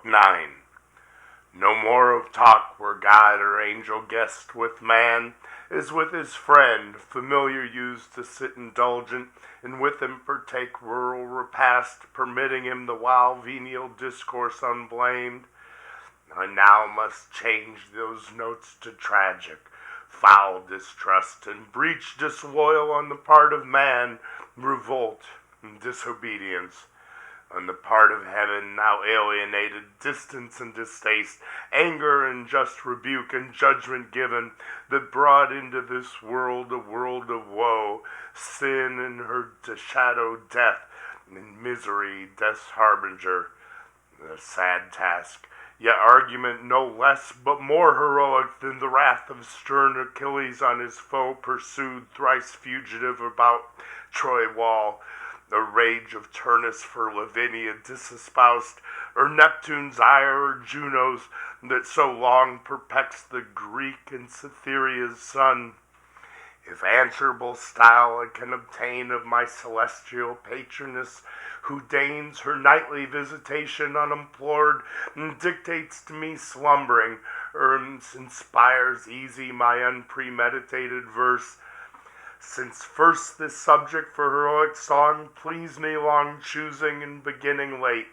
9. No more of talk where God or angel guest with man is with his friend, familiar used to sit indulgent, and with him partake rural repast, permitting him the while venial discourse unblamed. I now must change those notes to tragic, foul distrust, and breach disloyal on the part of man, revolt and disobedience. On the part of heaven, now alienated, distance and distaste, anger and just rebuke and judgment given, that brought into this world a world of woe, sin and her shadowed death, and misery, death's harbinger. A sad task, yet argument no less but more heroic than the wrath of stern Achilles on his foe pursued, thrice fugitive about Troy wall. The rage of Turnus for Lavinia disespoused, or Neptune's ire, or Juno's, that so long perplexed the Greek and Cytherea's son. If answerable style I can obtain of my celestial patroness, who deigns her nightly visitation unimplored, and dictates to me slumbering, or inspires easy my unpremeditated verse, since first this subject for heroic song pleased me long choosing and beginning late,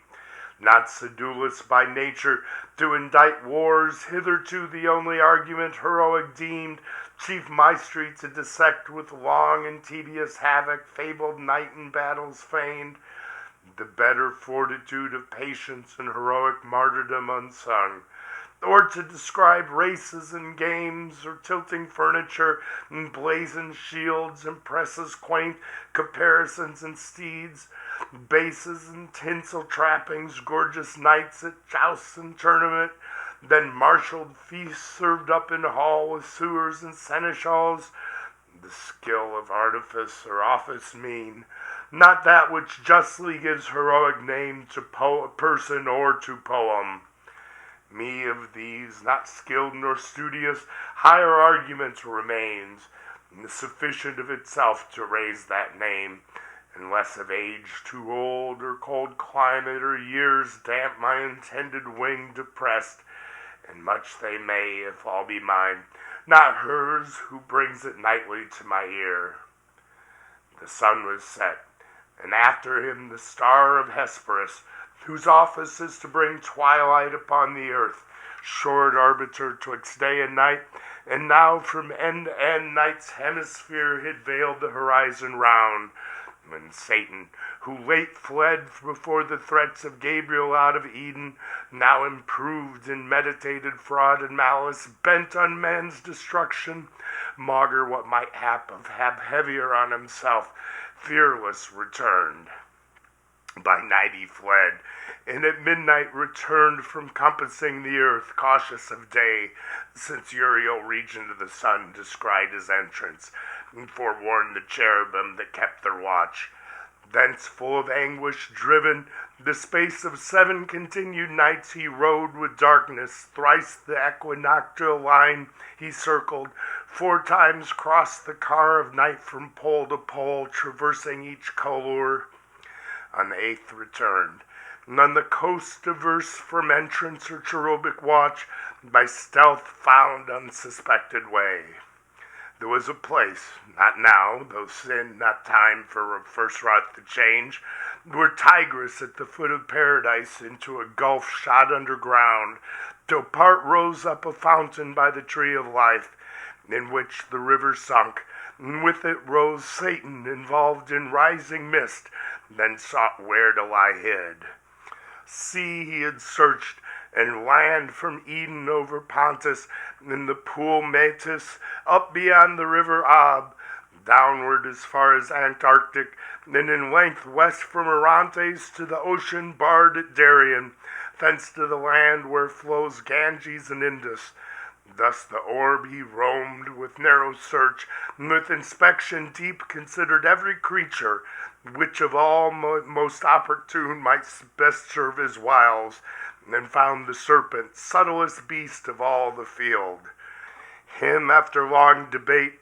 not sedulous by nature to indite wars, hitherto the only argument heroic deemed, chief maestry to dissect with long and tedious havoc fabled night and battles feigned, the better fortitude of patience and heroic martyrdom unsung, or to describe races and games, or tilting furniture, and blazoned shields, and presses quaint, caparisons and steeds, bases and tinsel trappings, gorgeous knights at jousts and tournament, then marshalled feasts served up in hall with sewers and seneschals, the skill of artifice or office mean, not that which justly gives heroic name to person or to poem. Me of these, not skilled nor studious, higher argument remains, sufficient of itself to raise that name, unless of age too old, or cold climate, or years damp my intended wing depressed, and much they may, if all be mine, not hers who brings it nightly to my ear. The sun was set, and after him the star of Hesperus, whose office is to bring twilight upon the earth, short arbiter twixt day and night, and now from end to end night's hemisphere had veiled the horizon round, when Satan, who late fled before the threats of Gabriel out of Eden, now improved in meditated fraud and malice, bent on men's destruction, maugre what might hap heavier on himself, fearless returned. By night he fled, and at midnight returned from compassing the earth, cautious of day, since Uriel, regent of the sun, descried his entrance, and forewarned the cherubim that kept their watch. Thence, full of anguish driven, the space of 7 continued nights he rode with darkness, thrice the equinoctial line he circled, 4 times crossed the car of night from pole to pole, traversing each color. On the 8th returned, and on the coast diverse from entrance or cherubic watch, by stealth found unsuspected way. There was a place, not now, though sin not time for first wrought the change, where Tigris at the foot of paradise into a gulf shot underground, till part rose up a fountain by the tree of life, in which the river sunk, and with it rose Satan involved in rising mist, then sought where to lie hid. Sea he had searched, and land from Eden over Pontus, and the pool Metis, up beyond the river Ob, downward as far as Antarctic, then in length west from Orontes to the ocean barred at Darien, thence to the land where flows Ganges and Indus. Thus the orb he roamed with narrow search, and with inspection deep considered every creature, which of all most opportune might best serve his wiles, and found the serpent, subtlest beast of all the field. Him after long debate,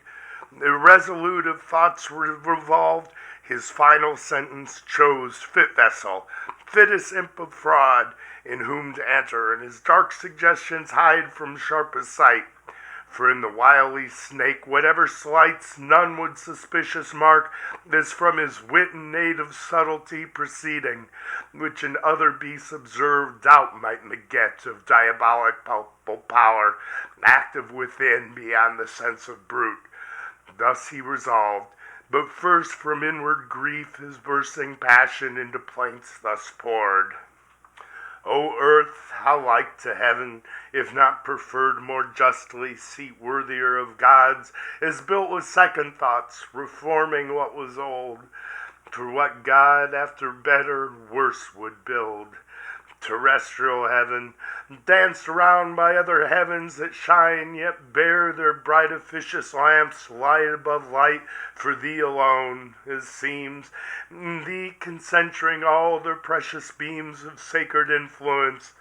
Irresolute of thoughts revolved, his final sentence chose fit vessel, fittest imp of fraud, in whom to enter, and his dark suggestions hide from sharpest sight. For in the wily snake, whatever slights none would suspicious mark, is from his wit and native subtlety proceeding, which in other beasts observed doubt might beget of diabolic palpable power, active within beyond the sense of brute. Thus he resolved, but first from inward grief his bursting passion into plaints thus poured. O earth, how like to heaven, if not preferred more justly, seat worthier of gods, is built with second thoughts, reforming what was old. For what god after better, worse would build? Terrestrial heaven, danced around by other heavens that shine, yet bear their bright officious lamps, light above light, for thee alone, as seems, in thee concentring all their precious beams of sacred influence.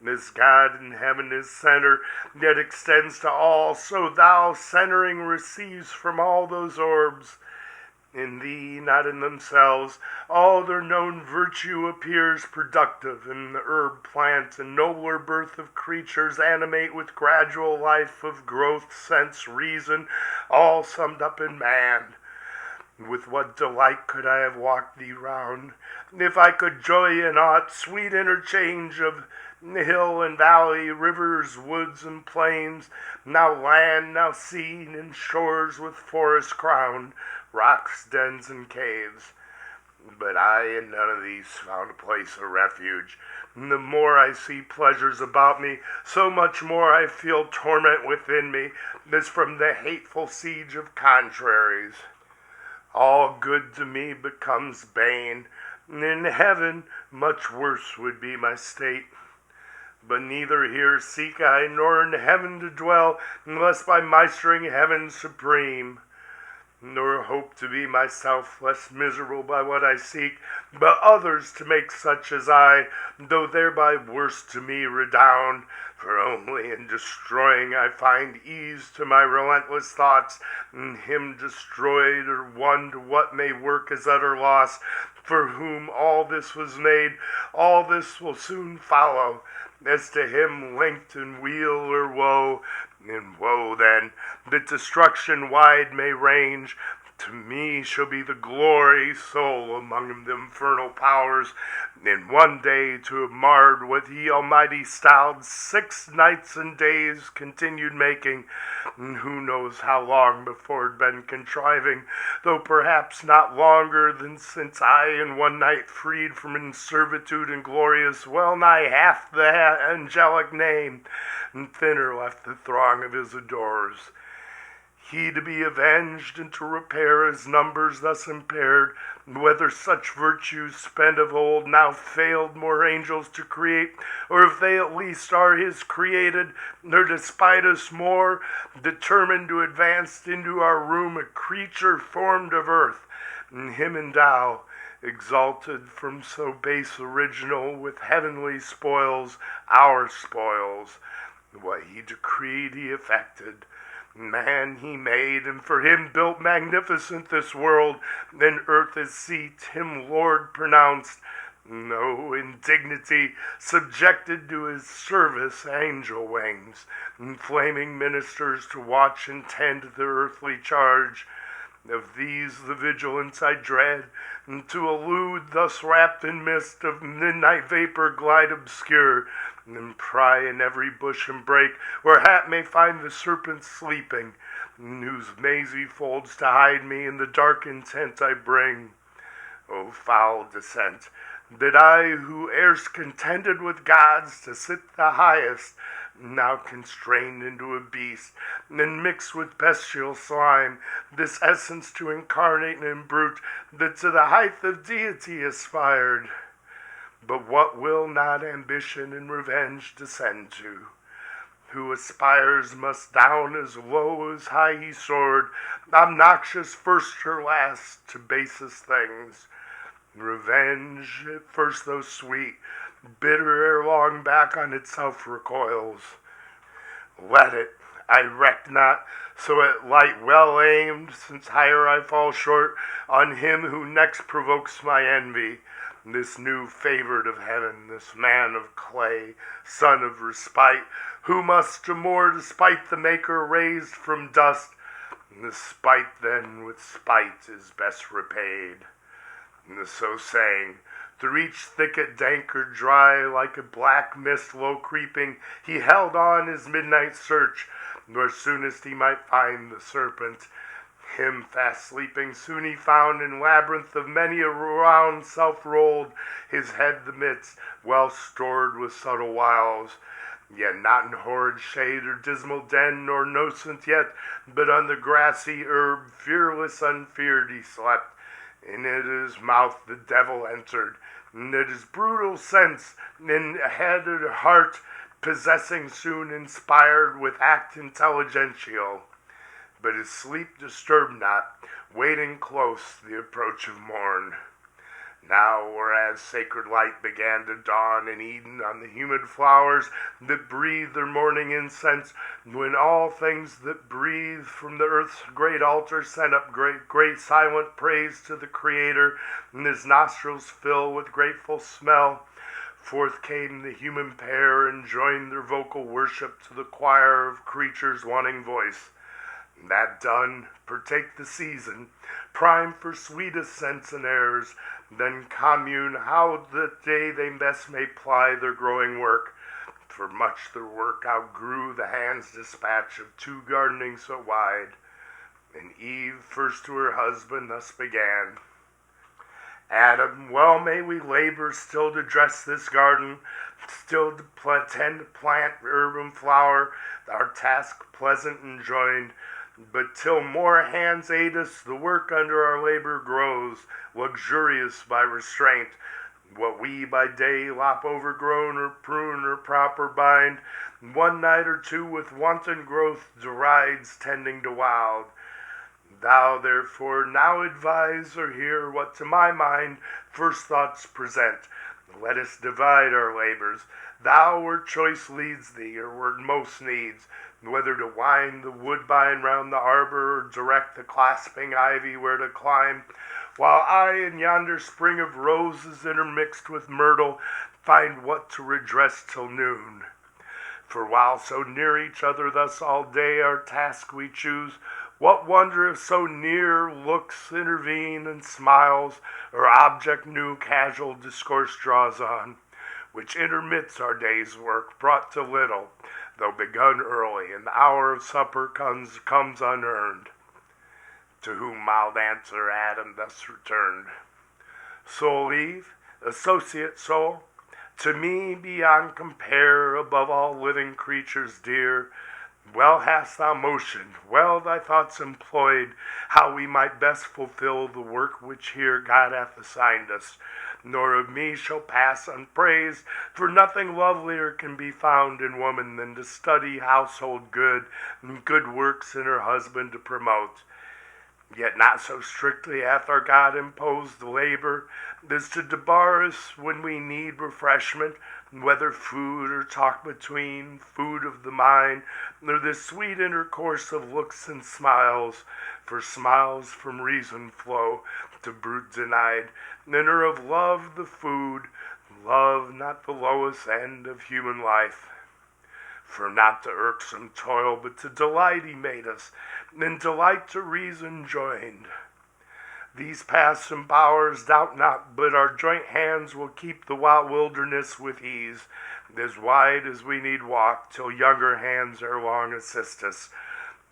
As God in heaven is center, yet extends to all, so thou, centering, receives from all those orbs. In thee, not in themselves, all their known virtue appears productive, and the herb, plant, and nobler birth of creatures animate with gradual life of growth, sense, reason, all summed up in man. With what delight could I have walked thee round, if I could joy in aught sweet interchange of hill and valley, rivers, woods, and plains, now land, now sea, and shores with forest crowned, rocks, dens, and caves. But I in none of these found a place of refuge. And the more I see pleasures about me, so much more I feel torment within me, as from the hateful siege of contraries. All good to me becomes bane, and in heaven much worse would be my state. But neither here seek I, nor in heaven to dwell, unless by meistering heaven supreme. Nor hope to be myself less miserable by what I seek, but others to make such as I, though thereby worse to me redound. For only in destroying I find ease to my relentless thoughts, and him destroyed or won to what may work as utter loss, for whom all this was made, all this will soon follow, as to him linked in weal or woe. In woe, then, that destruction wide may range, to me shall be the glory sole among the infernal powers, in one day to have marred what he almighty styled 6 nights and days continued making, and who knows how long before it been contriving, though perhaps not longer than since I in one night freed from servitude and glorious well nigh half the angelic name, and thinner left the throng of his adorers. He to be avenged, and to repair his numbers thus impaired, whether such virtues spent of old now failed more angels to create, or if they at least are his created, nor despite us more, determined to advance into our room a creature formed of earth, and him endow, exalted from so base original, with heavenly spoils, our spoils. What he decreed he effected. Man he made, and for him built magnificent this world, then earth his seat, him Lord pronounced, no indignity, subjected to his service angel wings, and flaming ministers to watch and tend their earthly charge. Of these the vigilance I dread, and to elude thus wrapped in mist of midnight vapor glide obscure, and pry in every bush and brake, where hap may find the serpent sleeping, in whose mazy folds to hide me in the dark intent I bring. O foul descent, that I, who erst contended with gods to sit the highest, now constrained into a beast, and mixed with bestial slime, this essence to incarnate and brute, that to the height of deity aspired. But what will not ambition and revenge descend to? Who aspires must down as low as high he soared, obnoxious first or last to basest things. Revenge, at first though sweet, bitter ere long back on itself recoils. Let it, I reck not, so at light well aimed, since higher I fall short, on him who next provokes my envy. This new favored of heaven, this man of clay, son of respite, who must to more despite the Maker raised from dust. The spite then with spite is best repaid. And so saying, through each thicket dank or dry, like a black mist low creeping, he held on his midnight search, where soonest he might find the serpent. Him fast sleeping soon he found in labyrinth of many a round self-rolled, his head the midst, well stored with subtle wiles. Yet not in horrid shade or dismal den, nor nocent yet, but on the grassy herb, fearless unfeared he slept. And in his mouth the devil entered, and at his brutal sense, in head and heart, possessing soon inspired with act intelligential. But his sleep disturbed not, waiting close the approach of morn. Now, whereas sacred light began to dawn in Eden on the humid flowers that breathe their morning incense, when all things that breathe from the earth's great altar sent up great silent praise to the Creator, and his nostrils fill with grateful smell, forth came the human pair and joined their vocal worship to the choir of creatures wanting voice. That done, partake the season, prime for sweetest scents and airs, then commune how that day they best may ply their growing work. For much their work outgrew the hand's dispatch of two gardenings so wide. And Eve first to her husband thus began. Adam, well may we labor still to dress this garden, still to tend to plant herb and flower, our task pleasant and joined. But till more hands aid us, the work under our labor grows, luxurious by restraint. What we by day lop overgrown or prune or proper bind, one night or two with wanton growth derides tending to wild. Thou therefore now advise or hear what to my mind first thoughts present. Let us divide our labors, thou where choice leads thee, or where most needs, whether to wind the woodbine round the arbor, or direct the clasping ivy where to climb, while I in yonder spring of roses intermixed with myrtle find what to redress till noon. For while so near each other thus all day our task we choose, what wonder if so near looks intervene and smiles, or object new casual discourse draws on, which intermits our day's work, brought to little, though begun early, and the hour of supper comes unearned. To whom mild answer Adam thus returned, Soul Eve, associate soul, to me beyond compare, above all living creatures dear, well hast thou motioned, well thy thoughts employed, how we might best fulfill the work which here God hath assigned us. Nor of me shall pass unpraised, for nothing lovelier can be found in woman than to study household good, and good works in her husband to promote. Yet not so strictly hath our God imposed the labor, as to debar us when we need refreshment, whether food or talk between, food of the mind, or this sweet intercourse of looks and smiles, for smiles from reason flow, to brute denied, and are of love the food, love not the lowest end of human life. For not to irksome toil, but to delight he made us, and delight to reason joined. These paths and bowers doubt not, but our joint hands will keep the wild wilderness with ease, as wide as we need walk, till younger hands ere long assist us.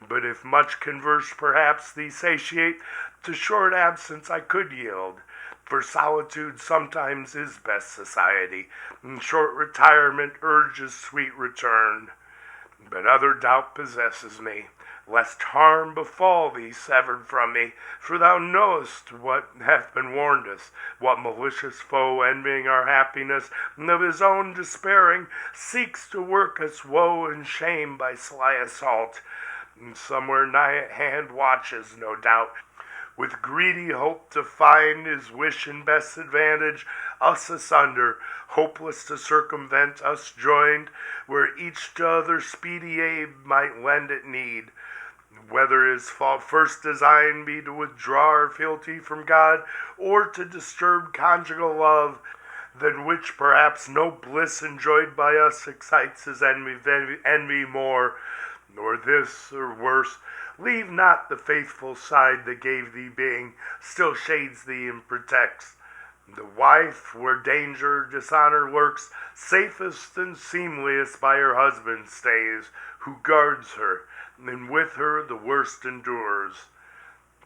But if much converse perhaps thee satiate, to short absence I could yield, for solitude sometimes is best society, and short retirement urges sweet return. But other doubt possesses me, lest harm befall thee severed from me, for thou knowest what hath been warned us, what malicious foe, envying our happiness, and of his own despairing, seeks to work us woe and shame by sly assault, and somewhere nigh at hand watches, no doubt, with greedy hope to find his wish and best advantage, us asunder, hopeless to circumvent, us joined, where each to other speedy aid might lend at need. Whether his first design be to withdraw our fealty from God, or to disturb conjugal love, than which perhaps no bliss enjoyed by us excites his envy more, nor this, or worse, leave not the faithful side that gave thee being, still shades thee and protects. The wife, where danger, dishonor lurks, safest and seemliest by her husband stays, who guards her, and with her the worst endures.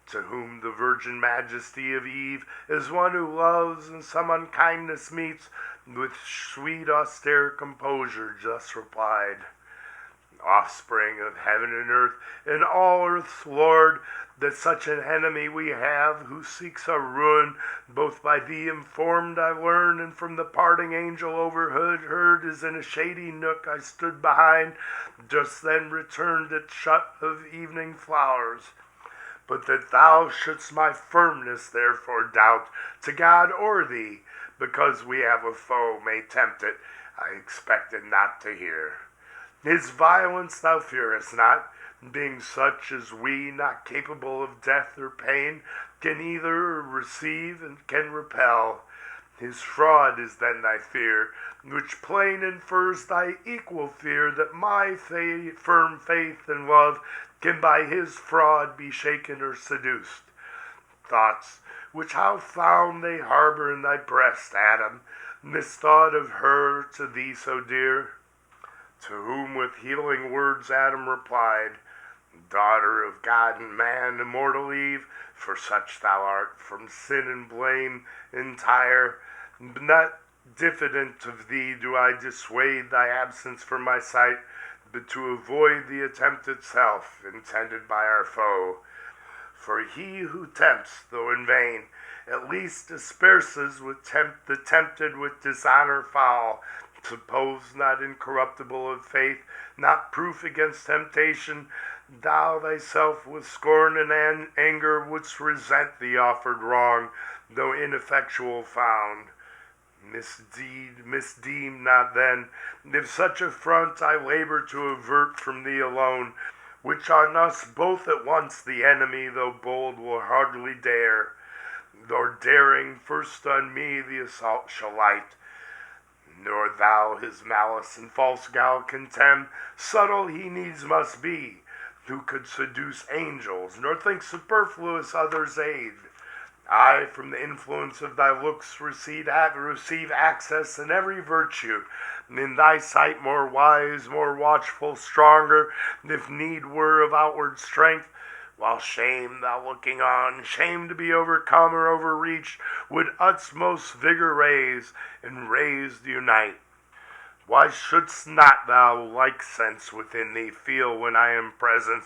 To whom the virgin majesty of Eve, as one who loves and some unkindness meets, with sweet austere composure just replied, offspring of heaven and earth, and all earth's Lord, that such an enemy we have, who seeks our ruin, both by thee informed I learn, and from the parting angel overheard, as in a shady nook I stood behind, just then returned at shut of evening flowers. But that thou shouldst my firmness therefore doubt, to God or thee, because we have a foe may tempt it, I expected not to hear. His violence thou fearest not, being such as we, not capable of death or pain, can either receive and can repel. His fraud is then thy fear, which plain infers thy equal fear that my firm faith and love can by his fraud be shaken or seduced. Thoughts, which how found they harbor in thy breast, Adam, misthought of her to thee so dear? To whom with healing words Adam replied, daughter of God and man, immortal Eve, for such thou art, from sin and blame entire, not diffident of thee do I dissuade thy absence from my sight, but to avoid the attempt itself, intended by our foe. For he who tempts, though in vain, at least disperses with the tempted with dishonor foul. Suppose not incorruptible of faith, not proof against temptation, thou thyself with scorn and anger wouldst resent the offered wrong, though ineffectual found. Misdeem not then, if such affront I labor to avert from thee alone, which on us both at once the enemy, though bold, will hardly dare, nor daring first on me the assault shall light. Nor thou his malice and false guile contemn, subtle he needs must be, who could seduce angels, nor think superfluous others' aid. I from the influence of thy looks receive access in every virtue, in thy sight more wise, more watchful, stronger, if need were of outward strength, while shame, thou looking on, shame to be overcome or overreached, would utmost vigor raise, and raised unite. Why shouldst not thou like sense within thee feel when I am present,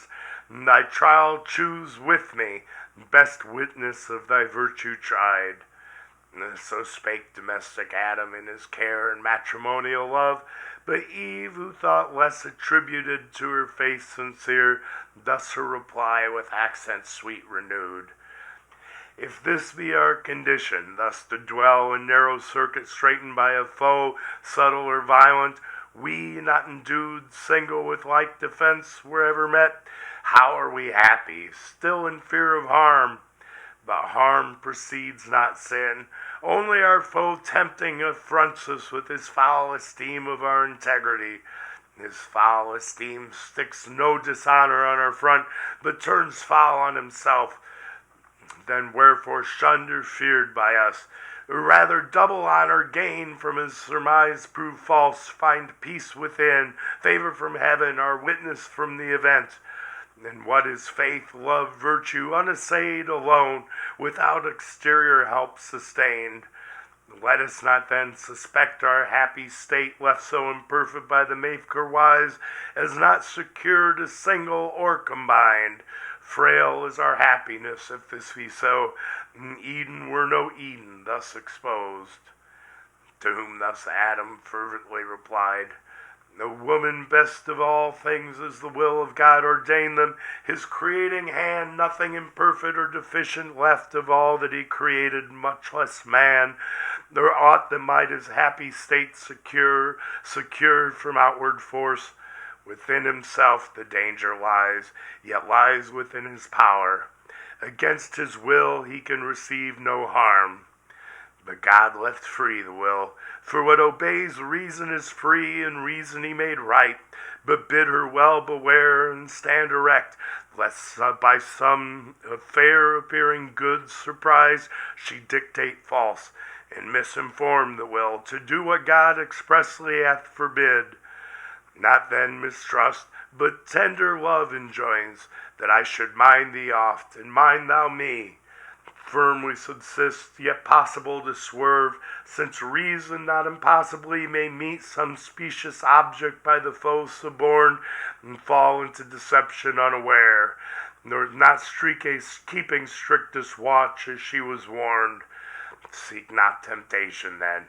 and thy trial choose with me, best witness of thy virtue tried? So spake domestic Adam in his care and matrimonial love, but Eve, who thought less attributed to her faith sincere, thus her reply with accents sweet renewed. If this be our condition, thus to dwell in narrow circuit straitened by a foe, subtle or violent, we not endued single with like defense wherever met, how are we happy, still in fear of harm? But harm precedes not sin, only our foe tempting affronts us with his foul esteem of our integrity. His foul esteem sticks no dishonor on our front, but turns foul on himself. Then wherefore shunned or feared by us, or rather double honor gain from his surmise prove false, find peace within, favor from heaven, our witness from the event. And what is faith, love, virtue, unassayed alone, without exterior help sustained? Let us not then suspect our happy state, left so imperfect by the maker wise, as not secured as single or combined. Frail is our happiness, if this be so, and Eden were no Eden thus exposed. To whom thus Adam fervently replied, The woman best of all things as the will of God ordained them, his creating hand nothing imperfect or deficient left of all that he created, much less man, nor aught that might his happy state secured from outward force. Within himself the danger lies, yet lies within his power. Against his will he can receive no harm. But God left free the will, for what obeys reason is free, and reason he made right. But bid her well beware and stand erect, lest by some fair appearing good surprise she dictate false, and misinform the will to do what God expressly hath forbid. Not then mistrust, but tender love enjoins, that I should mind thee oft, and mind thou me. Firmly subsist, yet possible to swerve, since reason not impossibly may meet some specious object by the foe suborned, and fall into deception unaware, nor not keeping strictest watch as she was warned. Seek not temptation then,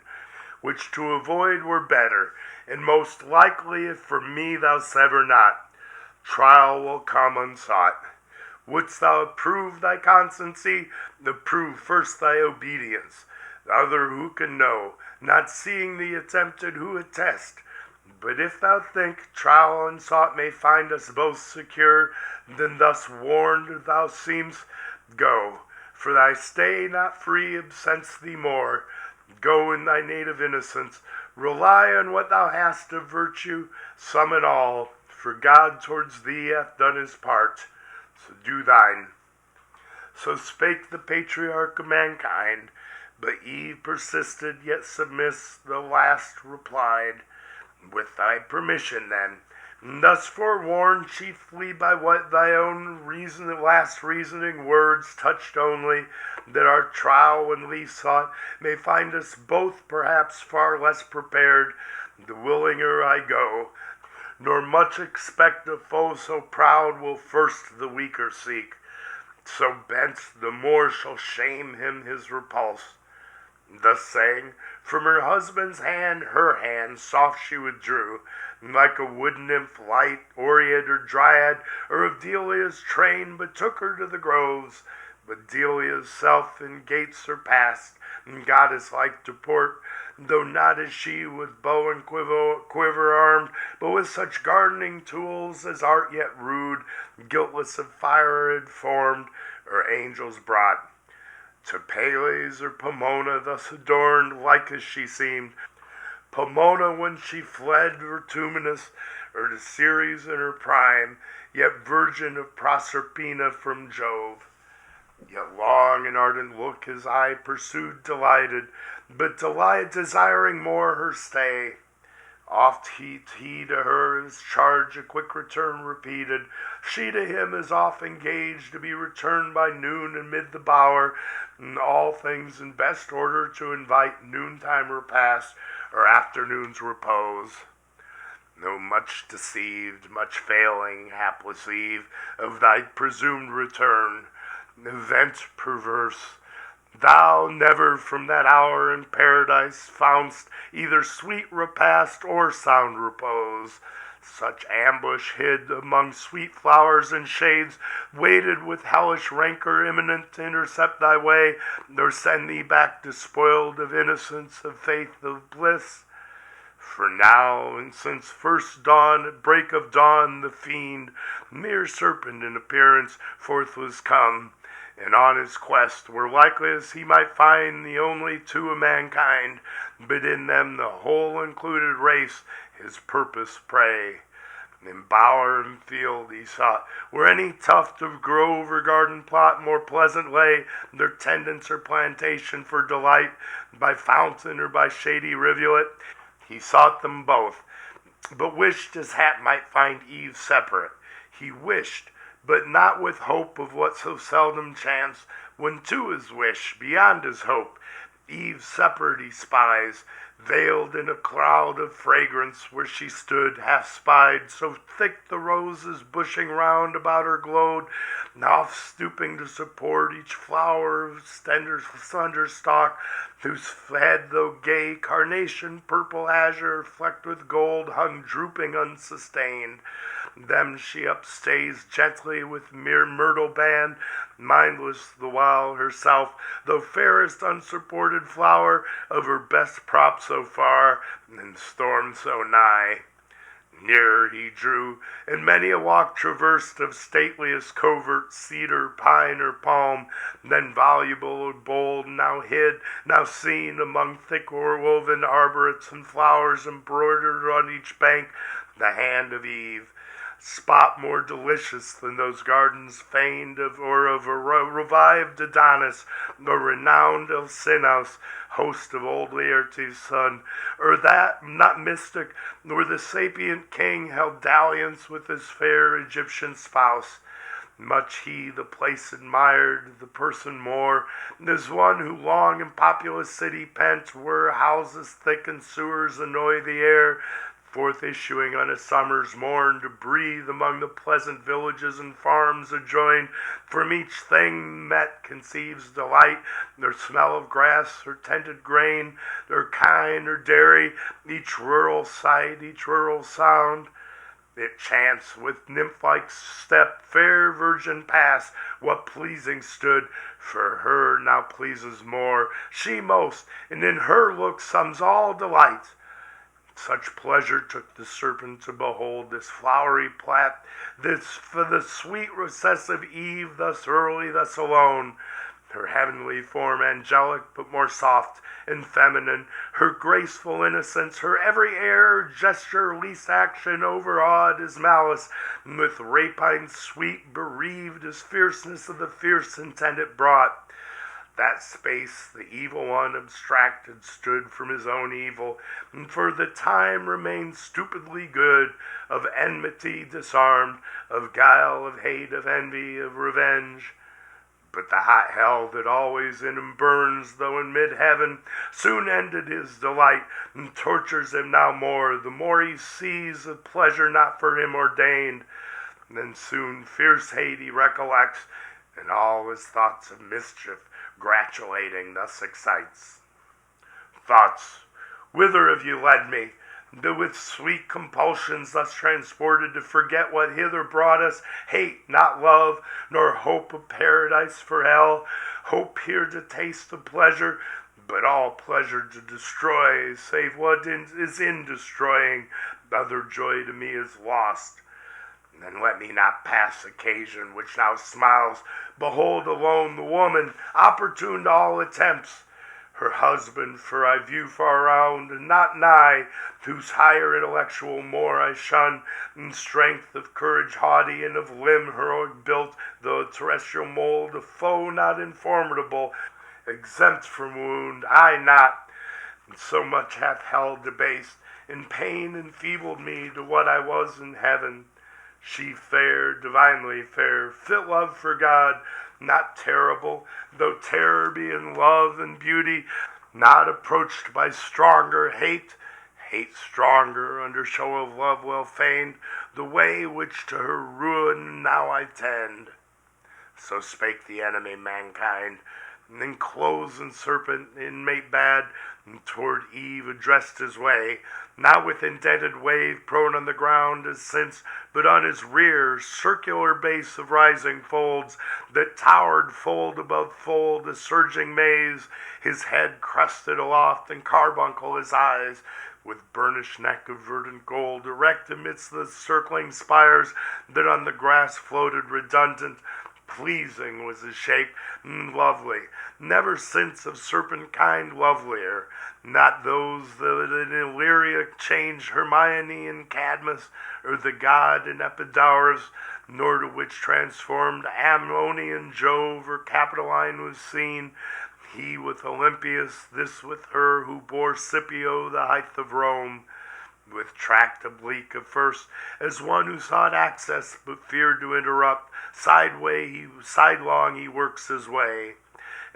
which to avoid were better, and most likely if for me thou sever not, trial will come unsought. Wouldst thou approve thy constancy, approve first thy obedience. The other who can know, not seeing the attempted who attest. But if thou think trial unsought may find us both secure, then thus warned thou seemst, go. For thy stay not free absents thee more. Go in thy native innocence, rely on what thou hast of virtue, some and all, for God towards thee hath done his part. So do thine. So spake the patriarch of mankind, but Eve persisted, yet submiss, the last replied, with thy permission then, and thus forewarned chiefly by what thy own last reasoning words touched only, that our trial when least sought may find us both perhaps far less prepared, the willinger I go, nor much expect a foe so proud will first the weaker seek. So bent, the more shall shame him his repulse. Thus saying, from her husband's hand her hand soft she withdrew, like a wood nymph light, Oread or Dryad, or of Delia's train, but took her to the groves. But Delia's self in gates surpassed, and goddess-like to port, though not as she with bow and quiver armed, but with such gardening tools as art yet rude, guiltless of fire had formed, or angels brought. To Pales or Pomona thus adorned, like as she seemed, Pomona when she fled vertuminous, or to Ceres in her prime, yet virgin of Proserpina from Jove. Yet long and ardent look his eye pursued delighted, but desiring more her stay. Oft he to her his charge a quick return repeated, she to him is oft engaged to be returned by noon amid the bower, and all things in best order to invite noontime repast, or afternoon's repose. Though much deceived, much failing, hapless Eve, of thy presumed return, event perverse, thou never from that hour in paradise foundst either sweet repast or sound repose. Such ambush hid among sweet flowers and shades, waited with hellish rancor imminent to intercept thy way, nor send thee back despoiled of innocence, of faith, of bliss. For now, and since first dawn, at break of dawn, the fiend, mere serpent in appearance, forth was come, and on his quest were likely as he might find the only two of mankind, but in them the whole included race, his purpose prey. In bower and field he sought, where any tuft of grove or garden plot more pleasant lay, their tendance or plantation for delight, by fountain or by shady rivulet. He sought them both, but wished his hap might find Eve separate. He wished, but not with hope of what so seldom chanced, when to his wish, beyond his hope, Eve separate he spies, Veiled in a cloud of fragrance, where she stood, half spied, so thick the roses bushing round about her glowed, oft stooping to support each flower of slender stalk, whose head, though gay carnation, purple azure, flecked with gold, hung drooping unsustained. Them she upstays gently with mere myrtle band, mindless the while herself, though fairest unsupported flower of her best prop so far, and storm so nigh. Nearer he drew, and many a walk traversed of stateliest covert, cedar, pine, or palm, then voluble or bold, now hid, now seen among thick o'erwoven arborets and flowers embroidered on each bank, the hand of Eve. Spot more delicious than those gardens feigned of a revived Adonis, the renowned Alcinous, host of old Laertes' son, or that not mystic, where the sapient king held dalliance with his fair Egyptian spouse. Much he the place admired, the person more, as one who long in populous city pent, where houses thick and sewers annoy the air, forth issuing on a summer's morn to breathe among the pleasant villages and farms adjoined, from each thing met conceives delight, their smell of grass or tended grain, their kine or dairy, each rural sight, each rural sound. It chanced with nymph-like step fair virgin pass, what pleasing stood for her now pleases more, she most, and in her look sums all delight. Such pleasure took the serpent to behold this flowery plat, this for the sweet recessive Eve, thus early, thus alone. Her heavenly form angelic, but more soft and feminine, her graceful innocence, her every air, gesture, least action overawed as malice, and with rapine sweet bereaved as fierceness of the fierce intent it brought. That space the evil one abstracted stood from his own evil, and for the time remained stupidly good, of enmity disarmed, of guile, of hate, of envy, of revenge. But the hot hell that always in him burns, though in mid-heaven, soon ended his delight, and tortures him now more, the more he sees of pleasure not for him ordained. Then soon fierce hate he recollects, and all his thoughts of mischief gratulating thus excites. Thoughts, whither have you led me? That with sweet compulsions thus transported to forget what hither brought us, hate, not love, nor hope of paradise for hell, hope here to taste of pleasure, but all pleasure to destroy, save what is in destroying, other joy to me is lost. Then let me not pass occasion which now smiles, behold alone the woman, opportune to all attempts, her husband, for I view far round, and not nigh, whose higher intellectual more I shun, in strength of courage haughty, and of limb heroic built, though a terrestrial mold, a foe not informidable, exempt from wound, I not, and so much hath hell debased, in pain enfeebled me to what I was in heaven. She fair, divinely fair, fit love for God, not terrible, though terror be in love and beauty, not approached by stronger hate, hate stronger under show of love well feigned, the way which to her ruin now I tend. So spake the enemy mankind, and then clothes and serpent inmate bad, and toward Eve addressed his way, not with indented wave prone on the ground as since, but on his rear circular base of rising folds, that towered fold above fold, a surging maze, his head crusted aloft and carbuncle his eyes, with burnished neck of verdant gold, erect amidst the circling spires that on the grass floated redundant. Pleasing was his shape, and lovely, never since of serpent kind lovelier, not those that in Illyria changed Hermione and Cadmus, or the god in Epidaurus, nor to which transformed Ammonian Jove or Capitoline was seen, he with Olympias, this with her who bore Scipio the height of Rome, with tract oblique at first, as one who sought access but feared to interrupt, sidelong he works his way,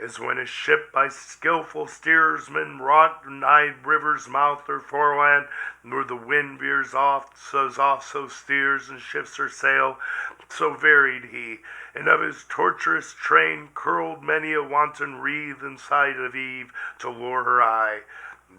as when a ship by skilful steersmen wrought nigh river's mouth or foreland, where the wind veers oft, so steers and shifts her sail, so varied he, and of his tortuous train curled many a wanton wreath in sight of Eve to lure her eye.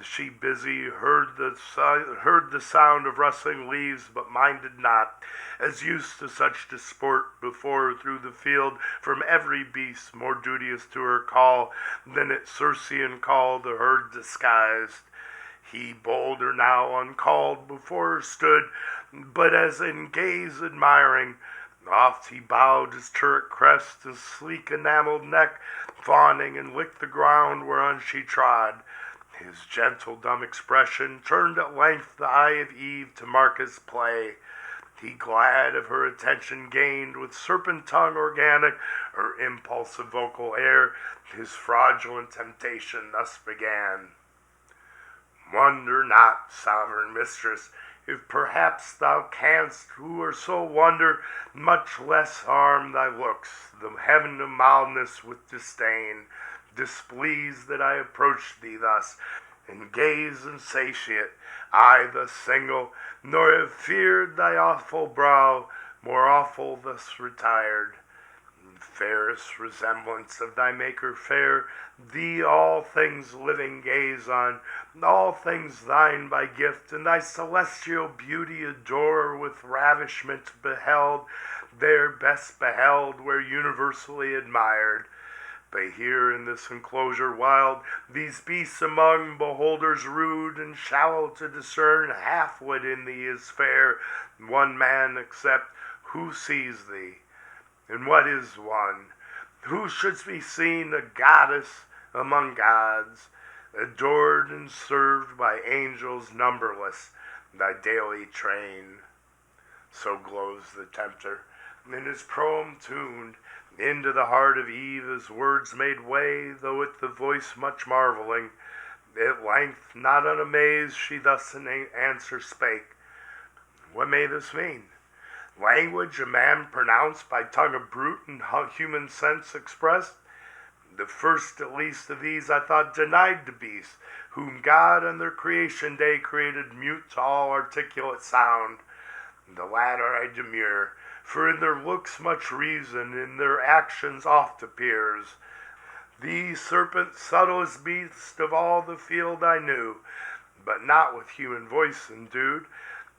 She busy heard the sound of rustling leaves, but minded not, as used to such disport before through the field from every beast more duteous to her call than at Circean call the herd disguised. He bolder now uncalled before her stood, but as in gaze admiring, oft he bowed his turret crest and sleek enameled neck, fawning and licked the ground whereon she trod. His gentle dumb expression turned at length the eye of Eve to mark his play. He glad of her attention gained with serpent tongue organic, her impulsive vocal air, his fraudulent temptation thus began. Wonder not, sovereign mistress, if perhaps thou canst, who are so wonder, much less harm thy looks, the heaven of mildness with disdain, displeased that I approach thee thus, and gaze insatiate, I thus single, nor have feared thy awful brow, more awful thus retired. Fairest resemblance of thy Maker fair, thee all things living gaze on, all things thine by gift, and thy celestial beauty adore with ravishment beheld, there best beheld where universally admired. But here in this enclosure wild, these beasts among beholders rude and shallow to discern half what in thee is fair, one man except who sees thee. And what is one? Who shouldst be seen a goddess among gods, adored and served by angels numberless, thy daily train. So glows the tempter, and his proem tuned into the heart of Eve as words made way, though at the voice much marveling. At length, not unamazed, she thus in answer spake. What may this mean? Language a man pronounced by tongue of brute and human sense expressed? The first at least of these I thought denied to beasts, whom God on their creation day created mute to all articulate sound. The latter I demur, for in their looks much reason, in their actions oft appears. Thee, serpent, subtlest beast of all the field I knew, but not with human voice endued.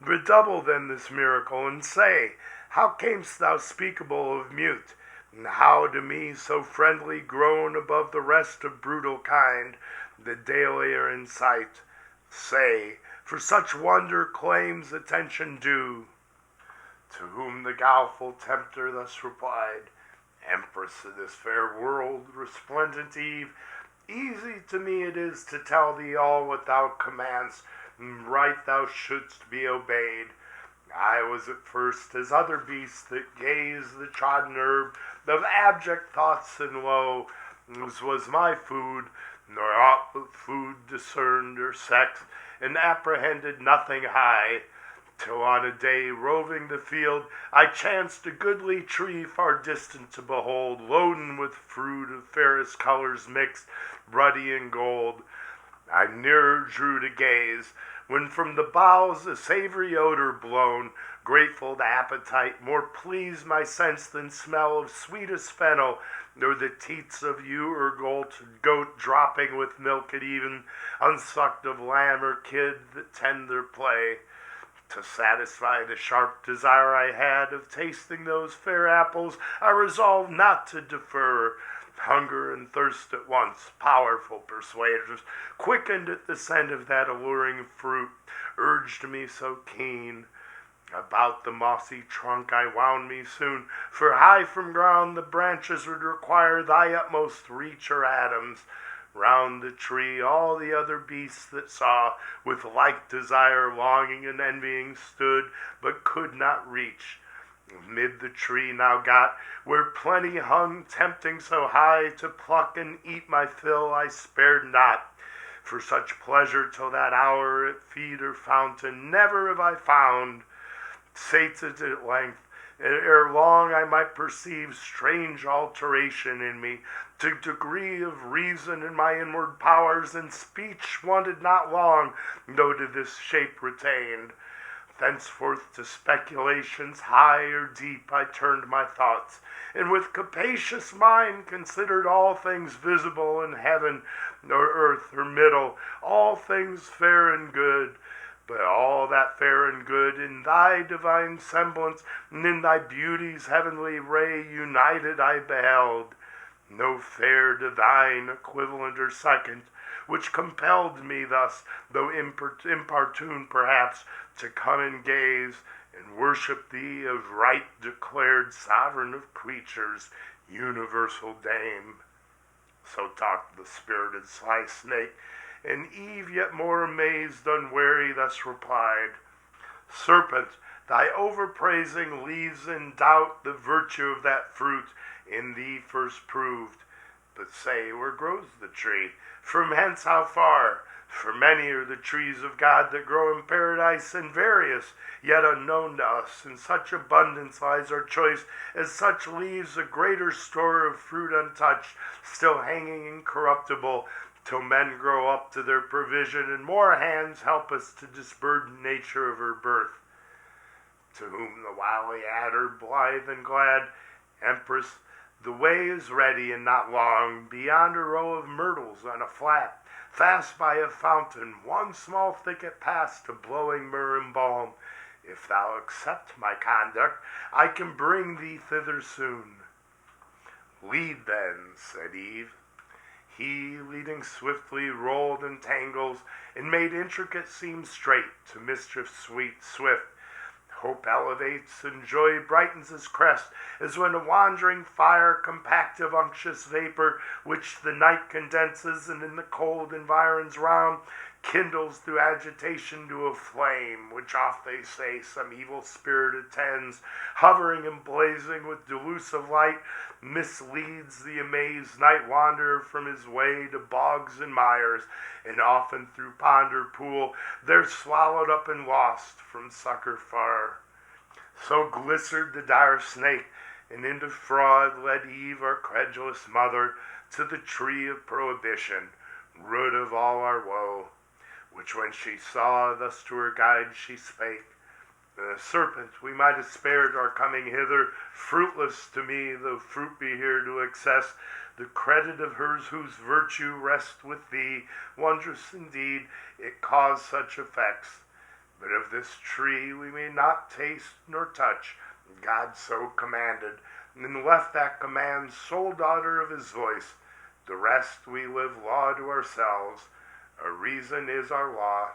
Redouble then this miracle, and say, how camest thou speakable of mute, and how to me so friendly grown above the rest of brutal kind, that daily are in sight? Say, for such wonder claims attention due. To whom the guileful tempter thus replied, Empress of this fair world, resplendent Eve, easy to me it is to tell thee all what thou commandst, and right thou shouldst be obeyed. I was at first as other beasts that gaze the trodden herb, of abject thoughts and low, as was my food, nor aught but food discerned or sex, and apprehended nothing high, till on a day roving the field I chanced a goodly tree far distant to behold, loaden with fruit of fairest colors mixed, ruddy and gold. I nearer drew to gaze, when from the boughs a savory odor blown, grateful to appetite, more pleased my sense than smell of sweetest fennel, nor the teats of ewe or goat dropping with milk at even, unsucked of lamb or kid that tend their play. To satisfy the sharp desire I had of tasting those fair apples, I resolved not to defer. Hunger and thirst at once, powerful persuaders, quickened at the scent of that alluring fruit, urged me so keen. About the mossy trunk I wound me soon, for high from ground the branches would require thy utmost reach or atoms. Round the tree all the other beasts that saw, with like desire, longing, and envying stood, but could not reach. Amid the tree now got, where plenty hung, tempting so high, to pluck and eat my fill I spared not. For such pleasure till that hour at feed or fountain never have I found. Sated at length, Ere long I might perceive strange alteration in me, to degree of reason in my inward powers, and speech wanted not long, though to this shape retained. Thenceforth to speculations high or deep I turned my thoughts, and with capacious mind considered all things visible in heaven or earth or middle, all things fair and good. But all that fair and good in thy divine semblance and in thy beauty's heavenly ray united I beheld. No fair divine equivalent or second, which compelled me thus, though importune perhaps, to come and gaze and worship thee of right declared sovereign of creatures, universal dame. So talked the spirited sly snake, and Eve, yet more amazed, unwary, thus replied, Serpent, thy overpraising leaves in doubt the virtue of that fruit in thee first proved. But say, where grows the tree? From hence how far? For many are the trees of God that grow in paradise, and various, yet unknown to us. In such abundance lies our choice, as such leaves a greater store of fruit untouched, still hanging incorruptible, till men grow up to their provision, and more hands help us to disburden nature of her birth. To whom the wily adder, blithe and glad, Empress, the way is ready and not long, beyond a row of myrtles on a flat, fast by a fountain, one small thicket past to blowing myrrh and balm. If thou accept my conduct, I can bring thee thither soon. Lead then, said Eve. He, leading swiftly, rolled in tangles, and made intricate seem straight, to mischief swift. Hope elevates, and joy brightens his crest, as when a wandering fire, compactive unctuous vapor, which the night condenses, and in the cold environs round, kindles through agitation to a flame, which oft they say some evil spirit attends, hovering and blazing with delusive light, misleads the amazed night wanderer from his way to bogs and mires, and often through pond or pool, there swallowed up and lost from succor far. So glistered the dire snake, and into fraud led Eve, our credulous mother, to the tree of prohibition, root of all our woe. Which when she saw, thus to her guide she spake, Serpent, we might have spared our coming hither, fruitless to me, though fruit be here to excess, the credit of hers whose virtue rests with thee, wondrous indeed, it caused such effects. But of this tree we may not taste nor touch, God so commanded, and left that command sole daughter of his voice. The rest we live law to ourselves, a reason is our law.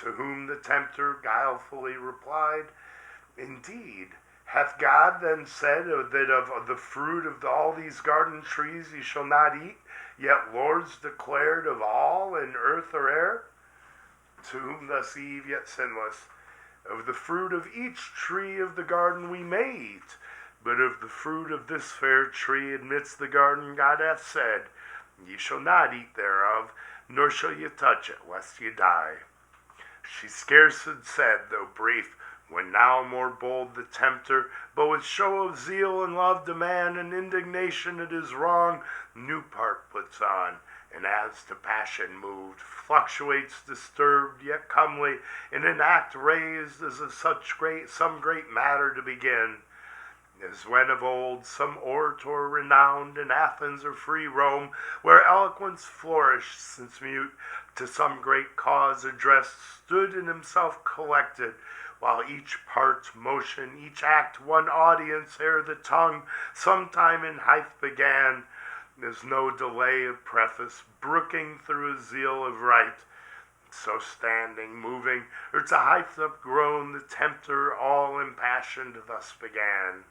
To whom the tempter guilefully replied, Indeed, hath God then said that of the fruit of all these garden trees ye shall not eat, yet lords declared of all in earth or air? To whom thus Eve, yet sinless, Of the fruit of each tree of the garden we may eat, but of the fruit of this fair tree amidst the garden God hath said, Ye shall not eat thereof, nor shall ye touch it, lest ye die. She scarce had said, though brief, when now more bold the tempter, but with show of zeal and love to man, and indignation at his wrong, new part puts on, and as to passion moved, fluctuates disturbed, yet comely, in an act raised as of some great matter to begin. As when of old some orator renowned in Athens or free Rome, where eloquence flourished, since mute, to some great cause addressed, stood in himself collected, while each part motion, each act one audience, ere the tongue sometime in height began. There's no delay of preface, brooking through a zeal of right. So standing, moving, or to height upgrown, the tempter all impassioned thus began.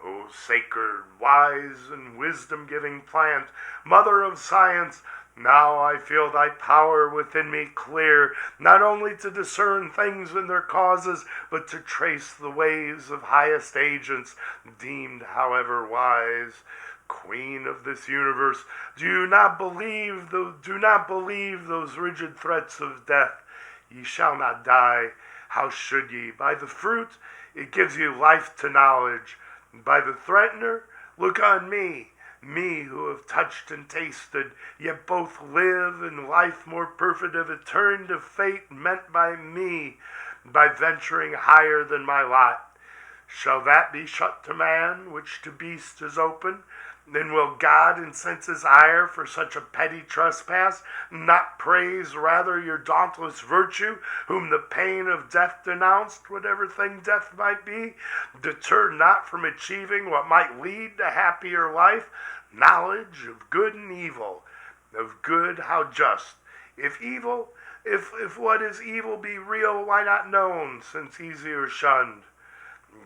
O sacred, wise, and wisdom-giving plant, mother of science, now I feel thy power within me clear, not only to discern things in their causes, but to trace the ways of highest agents, deemed however wise. Queen of this universe, do not believe those rigid threats of death. Ye shall not die. How should ye? By the fruit? It gives you life to knowledge. By the threatener, look on me, me who have touched and tasted, yet both live in life more perfect of a turn to fate meant by me, by venturing higher than my lot. Shall that be shut to man, which to beast is open? Then will God incense his ire for such a petty trespass, not praise rather your dauntless virtue, whom the pain of death denounced, whatever thing death might be, deter not from achieving what might lead to happier life, knowledge of good and evil, of good how just, if evil, if what is evil be real, why not known, since easier shunned?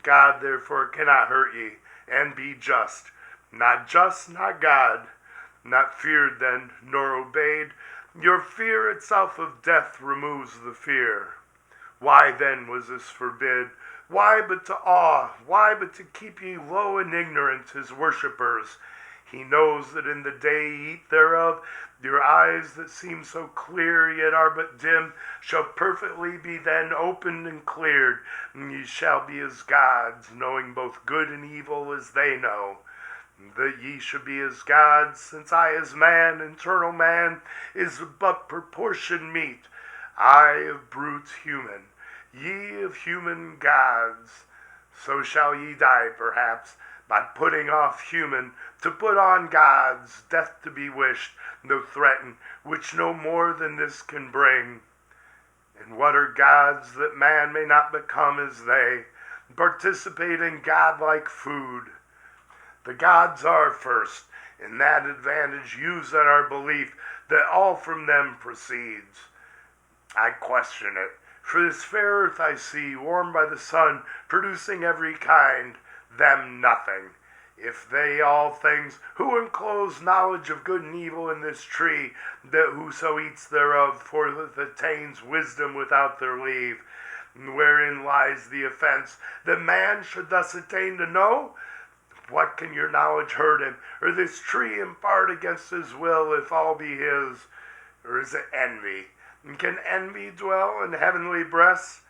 God therefore cannot hurt ye, and be just. Not just, not God, not feared then, nor obeyed. Your fear itself of death removes the fear. Why then was this forbid? Why but to awe? Why but to keep ye low in ignorance, his worshippers? He knows that in the day ye eat thereof, your eyes that seem so clear, yet are but dim, shall perfectly be then opened and cleared, and ye shall be as gods, knowing both good and evil as they know. That ye should be as gods, since I as man, eternal man, is but proportion meet. I of brutes human, ye of human gods. So shall ye die, perhaps, by putting off human, to put on gods, death to be wished, though threatened, which no more than this can bring. And what are gods that man may not become as they, participate in godlike food? The gods are first, and that advantage use in our belief that all from them proceeds. I question it, for this fair earth I see, warmed by the sun, producing every kind, them nothing. If they all things, who enclose knowledge of good and evil in this tree, that whoso eats thereof forthwith attains wisdom without their leave, wherein lies the offense, that man should thus attain to know? What can your knowledge hurt him, or this tree impart against his will, if all be his? Or is it envy? And can envy dwell in heavenly breasts?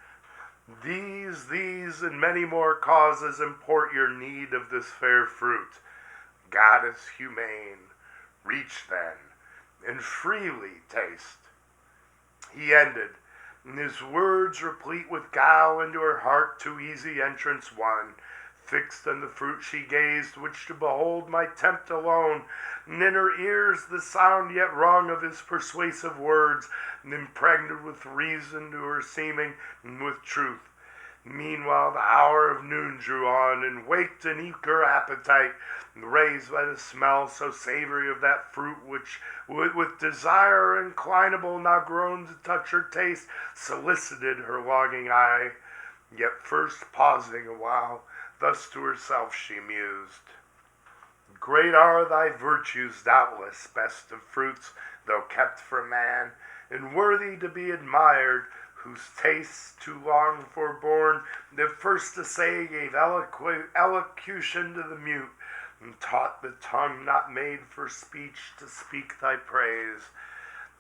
These, and many more causes import your need of this fair fruit. God is humane. Reach then, and freely taste. He ended, and his words replete with guile into her heart too easy entrance won. Fixed on the fruit she gazed, which to behold might tempt alone, and in her ears the sound yet rung of his persuasive words, and impregnated with reason to her seeming, and with truth. Meanwhile the hour of noon drew on, and waked an eager appetite, raised by the smell so savory of that fruit which, with desire inclinable, now grown to touch her taste, solicited her longing eye. Yet first pausing awhile, thus to herself she mused. Great are thy virtues, doubtless, best of fruits, though kept from man, and worthy to be admired, whose tastes too long forborne, that first to say gave elocution to the mute, and taught the tongue not made for speech to speak thy praise.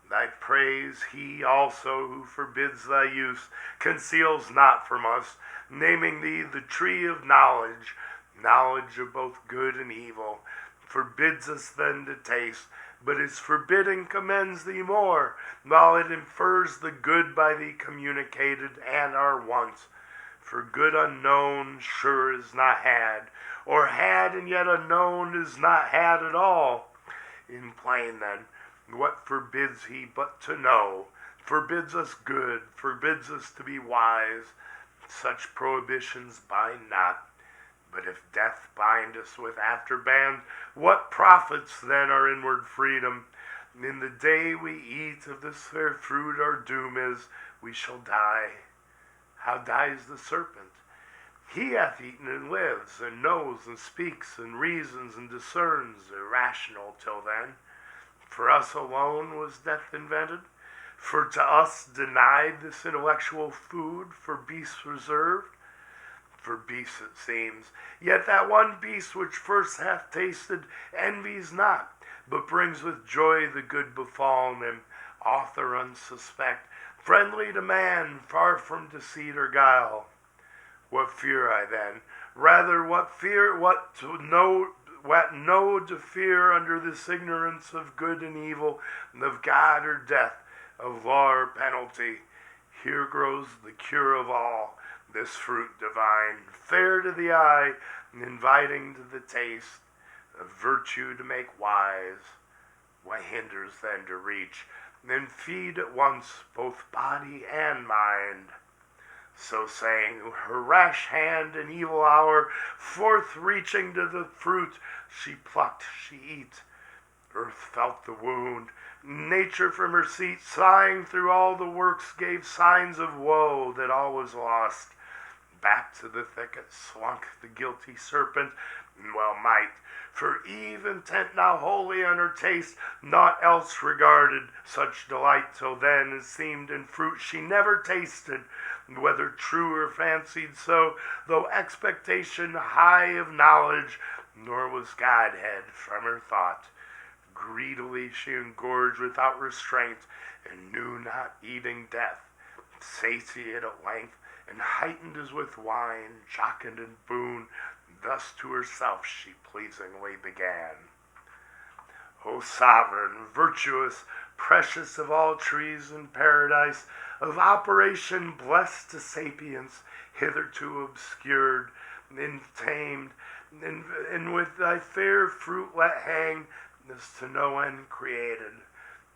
Thy praise he also who forbids thy use conceals not from us, naming thee the tree of knowledge, knowledge of both good and evil, forbids us then to taste, but his forbidding commends thee more, while it infers the good by thee communicated and our wants. For good unknown sure is not had, or had and yet unknown is not had at all. In plain then, what forbids he but to know? Forbids us good, forbids us to be wise. Such prohibitions bind not. But if death bind us with afterband, what profits then our inward freedom? In the day we eat of this fair fruit, our doom is, we shall die. How dies the serpent? He hath eaten and lives, and knows and speaks and reasons and discerns, irrational till then. For us alone was death invented, for to us denied this intellectual food, for beasts reserved. For beasts it seems, yet that one beast which first hath tasted envies not, but brings with joy the good befallen him, author unsuspect, friendly to man, far from deceit or guile. What fear I then? Rather, what know to fear under this ignorance of good and evil, of God or death, of law or penalty. Here grows the cure of all, this fruit divine, fair to the eye, and inviting to the taste, of virtue to make wise. What hinders then to reach, and feed at once both body and mind? So saying, her rash hand in evil hour, forth reaching to the fruit, she plucked, she eat. Earth felt the wound. Nature from her seat, sighing through all the works, gave signs of woe that all was lost. Back to the thicket slunk the guilty serpent, and well might, for Eve, intent now wholly on her taste, naught else regarded, such delight till then as seemed in fruit she never tasted, whether true or fancied so, though expectation high of knowledge, nor was Godhead from her thought. Greedily she engorged without restraint, and knew not eating death, satiate at length, and heightened as with wine, jocund and boon, thus to herself she pleasingly began. O sovereign, virtuous, precious of all trees in paradise, of operation blessed to sapience, hitherto obscured, intamed, and with thy fair fruit let hang, as to no end created.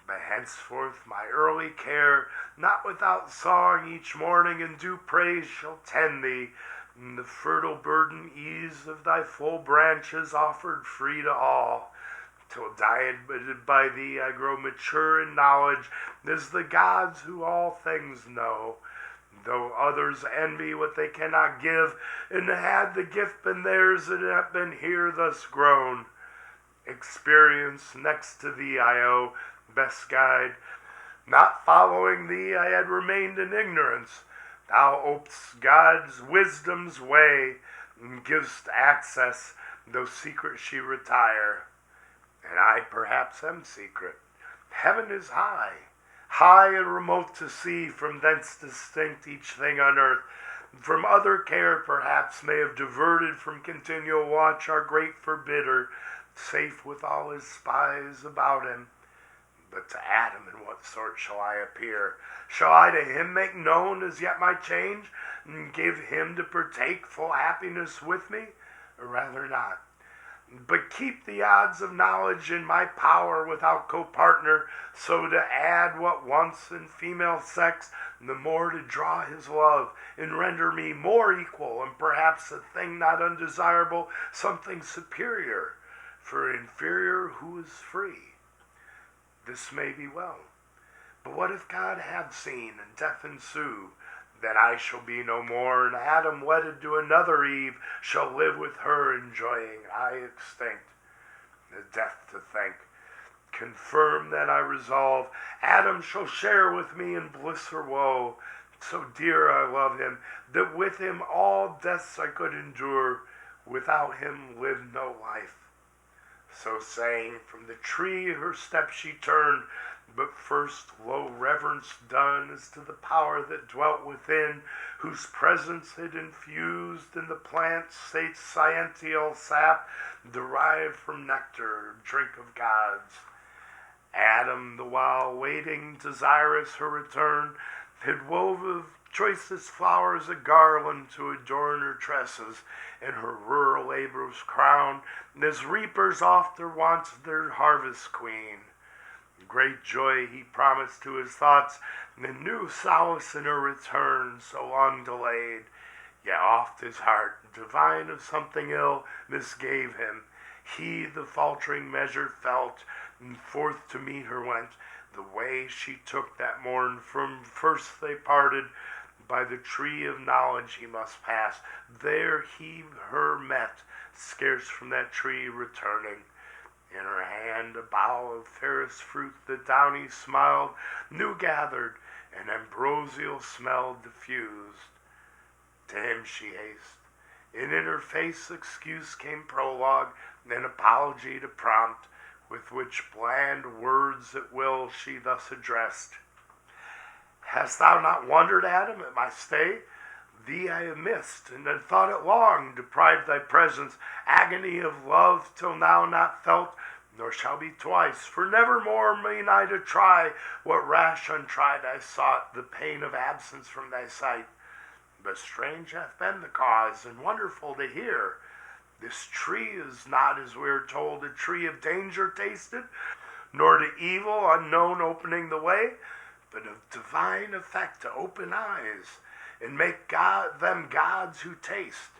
But henceforth my early care, not without song each morning and due praise, shall tend thee, and the fertile burden ease of thy full branches offered free to all. Till dieted by thee I grow mature in knowledge, as the gods who all things know. Though others envy what they cannot give, and had the gift been theirs, it had been here thus grown. Experience next to thee I owe, best guide. Not following thee I had remained in ignorance. Thou open'st God's wisdom's way, and givest access, though secret she retire. And I perhaps am secret. Heaven is high, high and remote to see, from thence distinct each thing on earth. From other care perhaps may have diverted from continual watch our great forbidder, safe with all his spies about him. But to Adam in what sort shall I appear? Shall I to him make known as yet my change, and give him to partake full happiness with me? Or rather not. But keep the odds of knowledge in my power without co-partner, so to add what once in female sex, the more to draw his love, and render me more equal, and perhaps a thing not undesirable, something superior, for inferior who is free. This may be well. But what if God have seen, and death ensue? Then I shall be no more, and Adam wedded to another Eve shall live with her, enjoying I extinct. The death to think. Confirm then I resolve, Adam shall share with me in bliss or woe. So dear I love him, that with him all deaths I could endure, without him live no life. So saying, from the tree her steps she turned, but first low reverence done as to the power that dwelt within, whose presence had infused in the plant's sciential sap, derived from nectar, drink of gods. Adam, the while waiting, desirous her return, had wove of choicest flowers a garland to adorn her tresses, and her rural labor's crown, as reapers oft are wont their harvest queen. Great joy he promised to his thoughts, and new solace in her return so long delayed. Yet oft his heart, divine of something ill, misgave him. He the faltering measure felt, and forth to meet her went. The way she took that morn, from first they parted, by the tree of knowledge he must pass. There he her met, scarce from that tree returning. In her hand a bough of fairest fruit that downy smiled, new gathered, and ambrosial smell diffused. To him she haste, and in her face excuse came prologue, and apology to prompt, with which bland words at will she thus addressed. Hast thou not wondered, Adam, at my stay? Thee I have missed, and had thought it long, deprived thy presence, agony of love till now not felt, nor shall be twice, for nevermore mean I to try what rash untried I sought, the pain of absence from thy sight. But strange hath been the cause, and wonderful to hear. This tree is not, as we are told, a tree of danger tasted, nor to evil unknown opening the way, but of divine effect to open eyes, and make them gods who taste,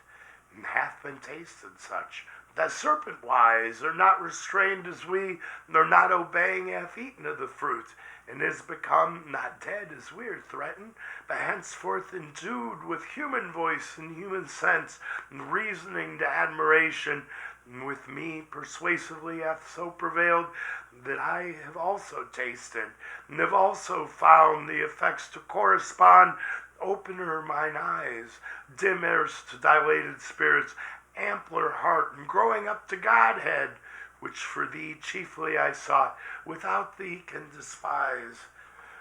and hath been tasted such, that serpent wise are not restrained as we, nor not obeying hath eaten of the fruit, and is become not dead as we are threatened, but henceforth endued with human voice and human sense, and reasoning to admiration, and with me persuasively hath so prevailed that I have also tasted, and have also found the effects to correspond. Opener mine eyes, dim erst to dilated spirits, ampler heart, and growing up to Godhead, which for thee chiefly I sought, without thee can despise.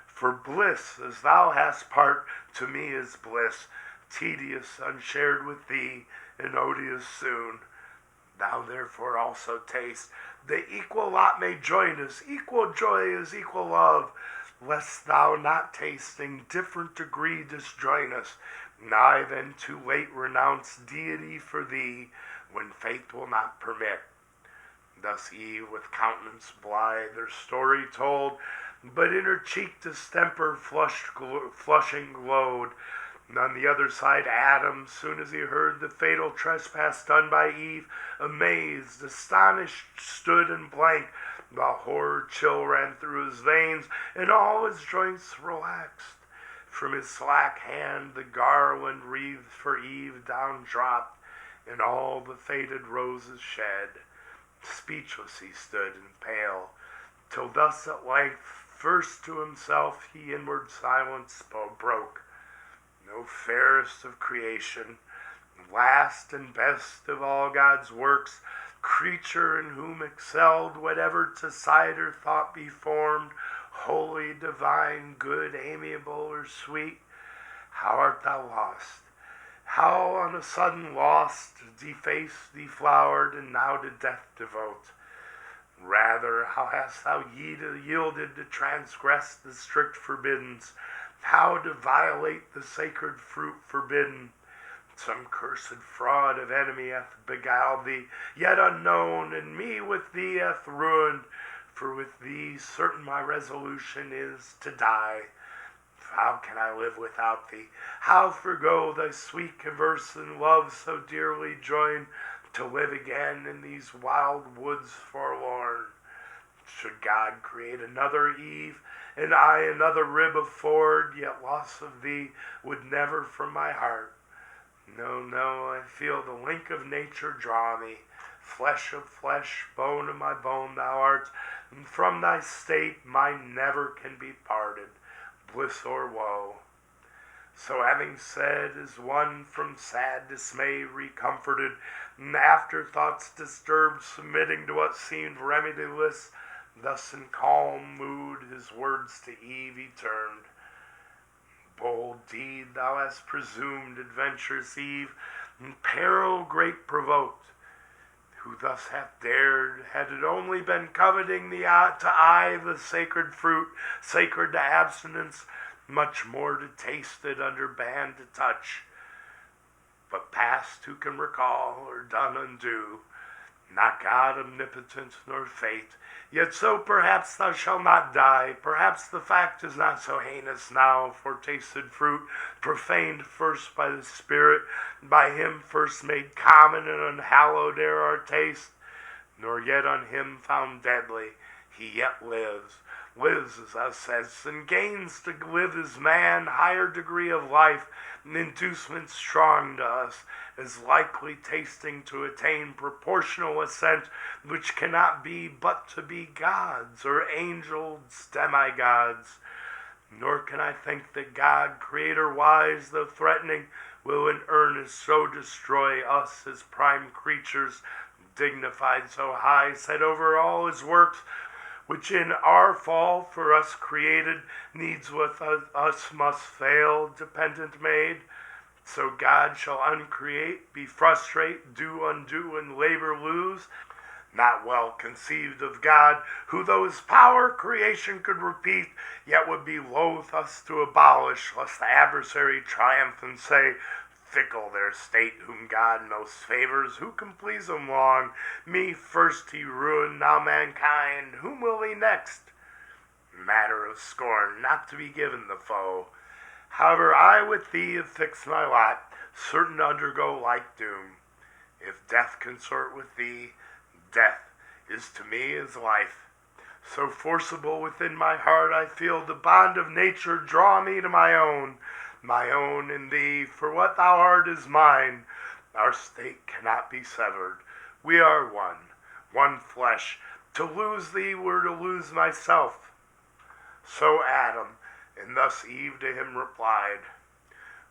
For bliss, as thou hast part, to me is bliss, tedious, unshared with thee, and odious soon. Thou therefore also taste, the equal lot may join us, equal joy is equal love, lest thou not tasting different degree disjoin us, nigh then too late renounce deity for thee, when faith will not permit. Thus Eve with countenance blithe their story told, but in her cheek distemper flushing glowed. And on the other side Adam, soon as he heard the fatal trespass done by Eve, amazed, astonished, stood and blank, while horror chill ran through his veins, and all his joints relaxed. From his slack hand the garland wreathed for Eve down dropped, and all the faded roses shed. Speechless he stood and pale, till thus at length, first to himself he inward silence broke. No fairest of creation, last and best of all God's works, creature in whom excelled whatever to sight or thought be formed, holy, divine, good, amiable, or sweet, how art thou lost? How on a sudden lost, defaced, deflowered, and now to death devote? Rather, how hast thou yielded to transgress the strict forbiddance, how to violate the sacred fruit forbidden? Some cursed fraud of enemy hath beguiled thee, yet unknown, and me with thee hath ruined. For with thee certain my resolution is to die. How can I live without thee? How forgo thy sweet converse and love so dearly joined, to live again in these wild woods forlorn? Should God create another Eve, and I another rib afford, yet loss of thee would never from my heart. No, no, I feel the link of nature draw me, flesh of flesh, bone of my bone thou art, and from thy state mine never can be parted, bliss or woe. So having said, as one from sad dismay recomforted, and afterthoughts disturbed, submitting to what seemed remediless, thus in calm mood his words to Eve he turned. Bold deed thou hast presumed, adventurous Eve, and peril great provoked. Who thus hath dared, had it only been coveting to eye the sacred fruit, sacred to abstinence, much more to taste it under ban to touch. But past who can recall, or done undo? Not God omnipotent, nor fate. Yet so perhaps thou shalt not die. Perhaps the fact is not so heinous now, for tasted fruit, profaned first by the Spirit, by him first made common and unhallowed ere our taste, nor yet on him found deadly, he yet lives, as thou saidst, and gains to live as man, higher degree of life, an inducement strong to us, as likely tasting to attain proportional assent, which cannot be but to be gods, or angels, demigods. Nor can I think that God, creator wise, though threatening, will in earnest so destroy us as prime creatures, dignified so high, set over all his works, which in our fall for us created, needs with us must fail, dependent made. So God shall uncreate, be frustrate, do undo, and labor lose. Not well conceived of God, who though his power creation could repeat, yet would be loath us to abolish, lest the adversary triumph and say, fickle their state whom God most favors, who can please him long? Me first he ruined, now mankind, whom will he next? Matter of scorn, not to be given the foe. However, I with thee have fixed my lot, certain to undergo like doom. If death consort with thee, death is to me as life. So forcible within my heart I feel the bond of nature draw me to my own in thee, for what thou art is mine. Our state cannot be severed. We are one flesh. To lose thee were to lose myself. So Adam, and thus Eve to him replied,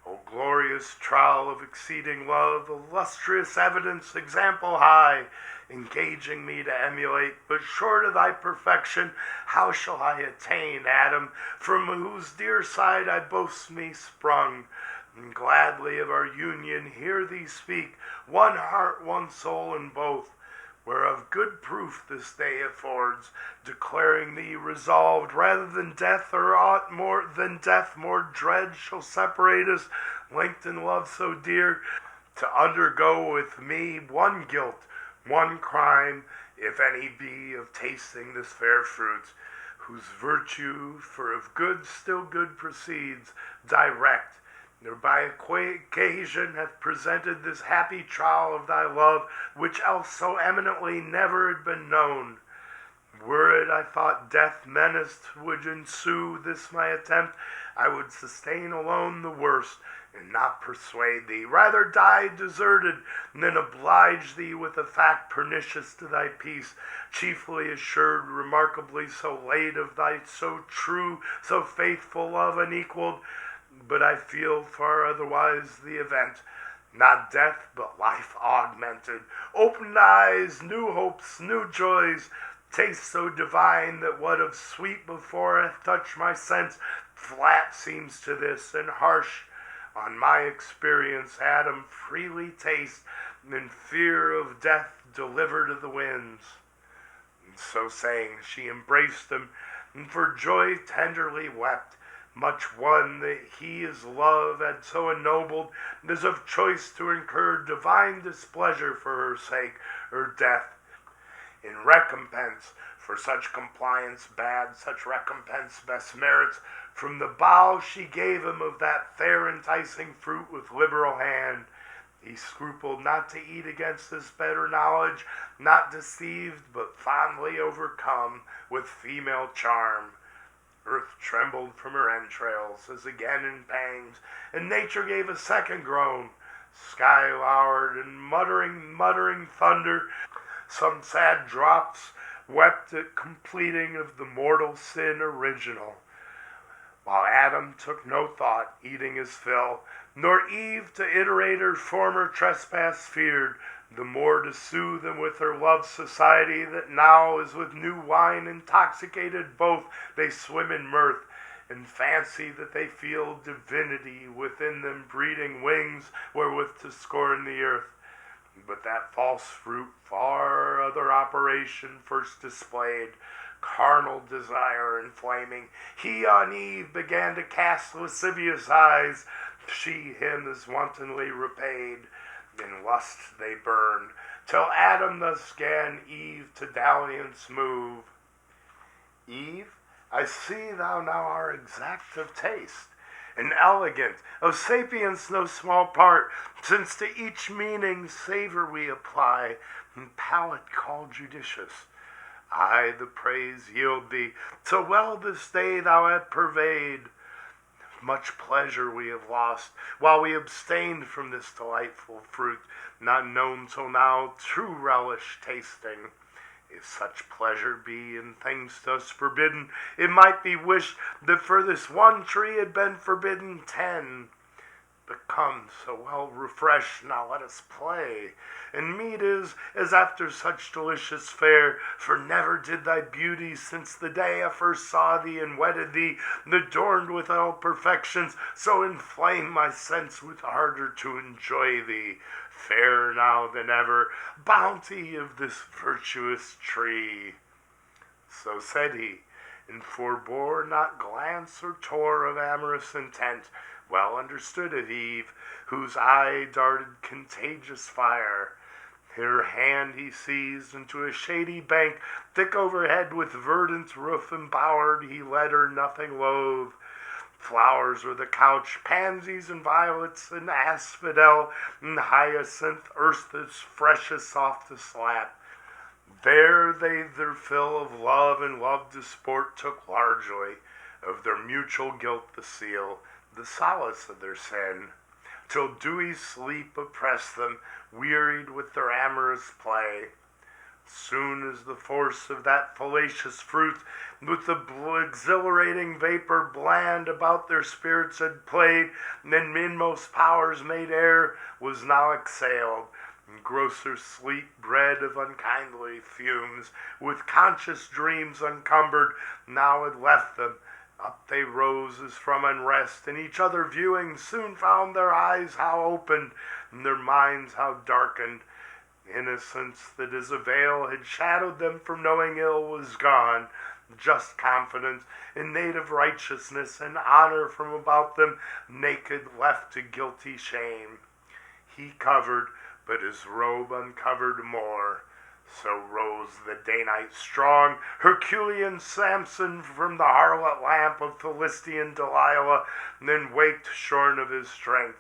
O glorious trial of exceeding love, illustrious evidence, example high, engaging me to emulate, but short of thy perfection, how shall I attain, Adam, from whose dear side I boast me sprung? And gladly of our union hear thee speak, one heart, one soul in both, whereof good proof this day affords, declaring thee resolved, rather than death or aught more than death more dread shall separate us, linked in love so dear, to undergo with me one guilt, one crime, if any be, of tasting this fair fruit, whose virtue for of good still good proceeds, direct, nor by occasion hath presented this happy trial of thy love, which else so eminently never had been known. Were it, I thought, death menaced would ensue this my attempt, I would sustain alone the worst, and not persuade thee, rather die deserted, than oblige thee with a fact pernicious to thy peace, chiefly assured, remarkably so late, of thy so true, so faithful love unequalled. But I feel far otherwise the event, not death, but life augmented, opened eyes, new hopes, new joys, taste so divine that what of sweet before hath touched my sense, flat seems to this, and harsh on my experience Adam freely taste, in fear of death delivered to the winds. And so saying, she embraced him, and for joy tenderly wept, much won that he his love had so ennobled, as of choice to incur divine displeasure for her sake, her death. In recompense for such compliance bad, such recompense best merits, from the bough she gave him of that fair enticing fruit with liberal hand. He scrupled not to eat against this better knowledge, not deceived, but fondly overcome with female charm. Earth trembled from her entrails, as again in pangs, and nature gave a second groan. Sky lowered, and muttering thunder, some sad drops wept at completing of the mortal sin original. While Adam took no thought, eating his fill, nor Eve to iterate her former trespass feared, the more to soothe him with her love's society, that now as with new wine intoxicated both, they swim in mirth, and fancy that they feel divinity within them breeding wings wherewith to scorn the earth. But that false fruit far other operation first displayed, carnal desire inflaming. He on Eve began to cast lascivious eyes, she him as wantonly repaid. In lust they burned, till Adam thus 'gan Eve to dalliance move. Eve, I see thou now art exact of taste, and elegant, of sapience no small part, since to each meaning savour we apply, and palate call judicious. I the praise yield thee, so well this day thou hast purveyed. Much pleasure we have lost, while we abstained from this delightful fruit, not known till now, true relish tasting. If such pleasure be in things thus forbidden, it might be wished that for this one tree had been forbidden 10. become so well refreshed, now let us play. And meet is as after such delicious fare, for never did thy beauty, since the day I first saw thee and wedded thee, adorned with all perfections, so inflame my sense with ardor to enjoy thee. Fairer now than ever, bounty of this virtuous tree. So said he, and forbore not glance or tore of amorous intent, well understood of Eve, whose eye darted contagious fire. Her hand he seized into a shady bank, thick overhead with verdant roof embowered, he led her nothing loath. Flowers were the couch, pansies and violets, and asphodel, and hyacinth, earth's freshest, softest lap. There they their fill of love and love to sport took largely, of their mutual guilt the seal, the solace of their sin, till dewy sleep oppressed them, wearied with their amorous play. Soon as the force of that fallacious fruit, with the exhilarating vapor bland about their spirits had played, and inmost powers made air, was now exhaled, and grosser sleep bred of unkindly fumes, with conscious dreams uncumbered, now had left them. Up they rose as from unrest, and each other viewing, soon found their eyes how opened, and their minds how darkened. Innocence that as a veil had shadowed them from knowing ill was gone. Just confidence in native righteousness and honor from about them, naked left to guilty shame. He covered, but his robe uncovered more. So rose the Danite strong, Herculean Samson from the harlot lamp of Philistine Delilah, then waked shorn of his strength.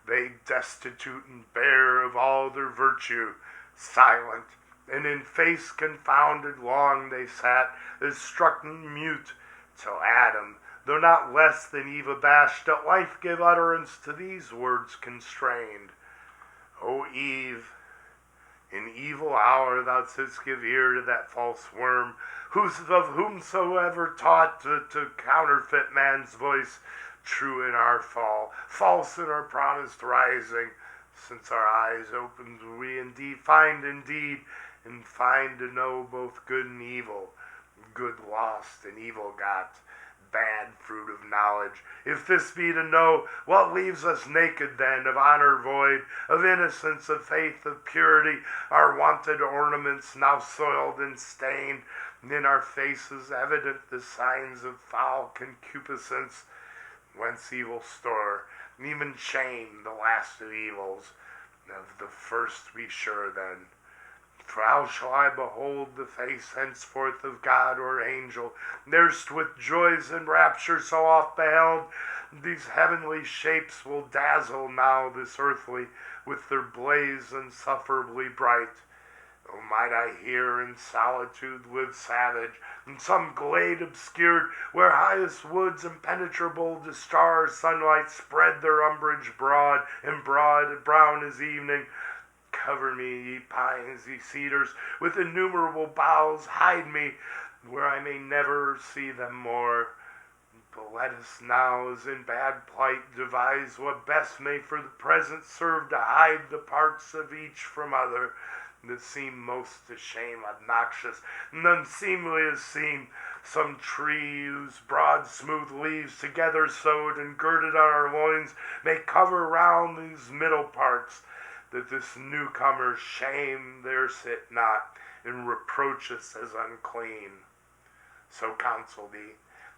They destitute and bare of all their virtue, silent, and in face confounded long they sat, as struck mute, till Adam, though not less than Eve abashed, at life gave utterance to these words constrained. O Eve, in evil hour thou didst give ear to that false worm, of whomsoever taught to counterfeit man's voice, true in our fall, false in our promised rising. Since our eyes opened, we indeed find and find to know both good and evil, good lost and evil got, bad fruit of knowledge. If this be to know, what leaves us naked then, of honor void, of innocence, of faith, of purity, our wonted ornaments now soiled and stained, and in our faces evident the signs of foul concupiscence, whence evil store, and even shame, the last of evils. Of the first be sure then. For how shall I behold the face henceforth of God or angel, erst with joys and rapture so oft beheld? These heavenly shapes will dazzle now this earthly, with their blaze insufferably bright. Oh, might I here in solitude live savage, in some glade obscured, where highest woods impenetrable to star sunlight spread their umbrage broad, and brown as evening. Cover me, ye pines, ye cedars, with innumerable boughs, hide me, where I may never see them more. But let us now, as in bad plight, devise what best may for the present serve to hide the parts of each from other, that seem most to shame obnoxious, and unseemly as seem some tree whose broad smooth leaves together sewed and girded on our loins may cover round these middle parts, that this newcomer's shame there sit not, and reproach us as unclean. So counseled he,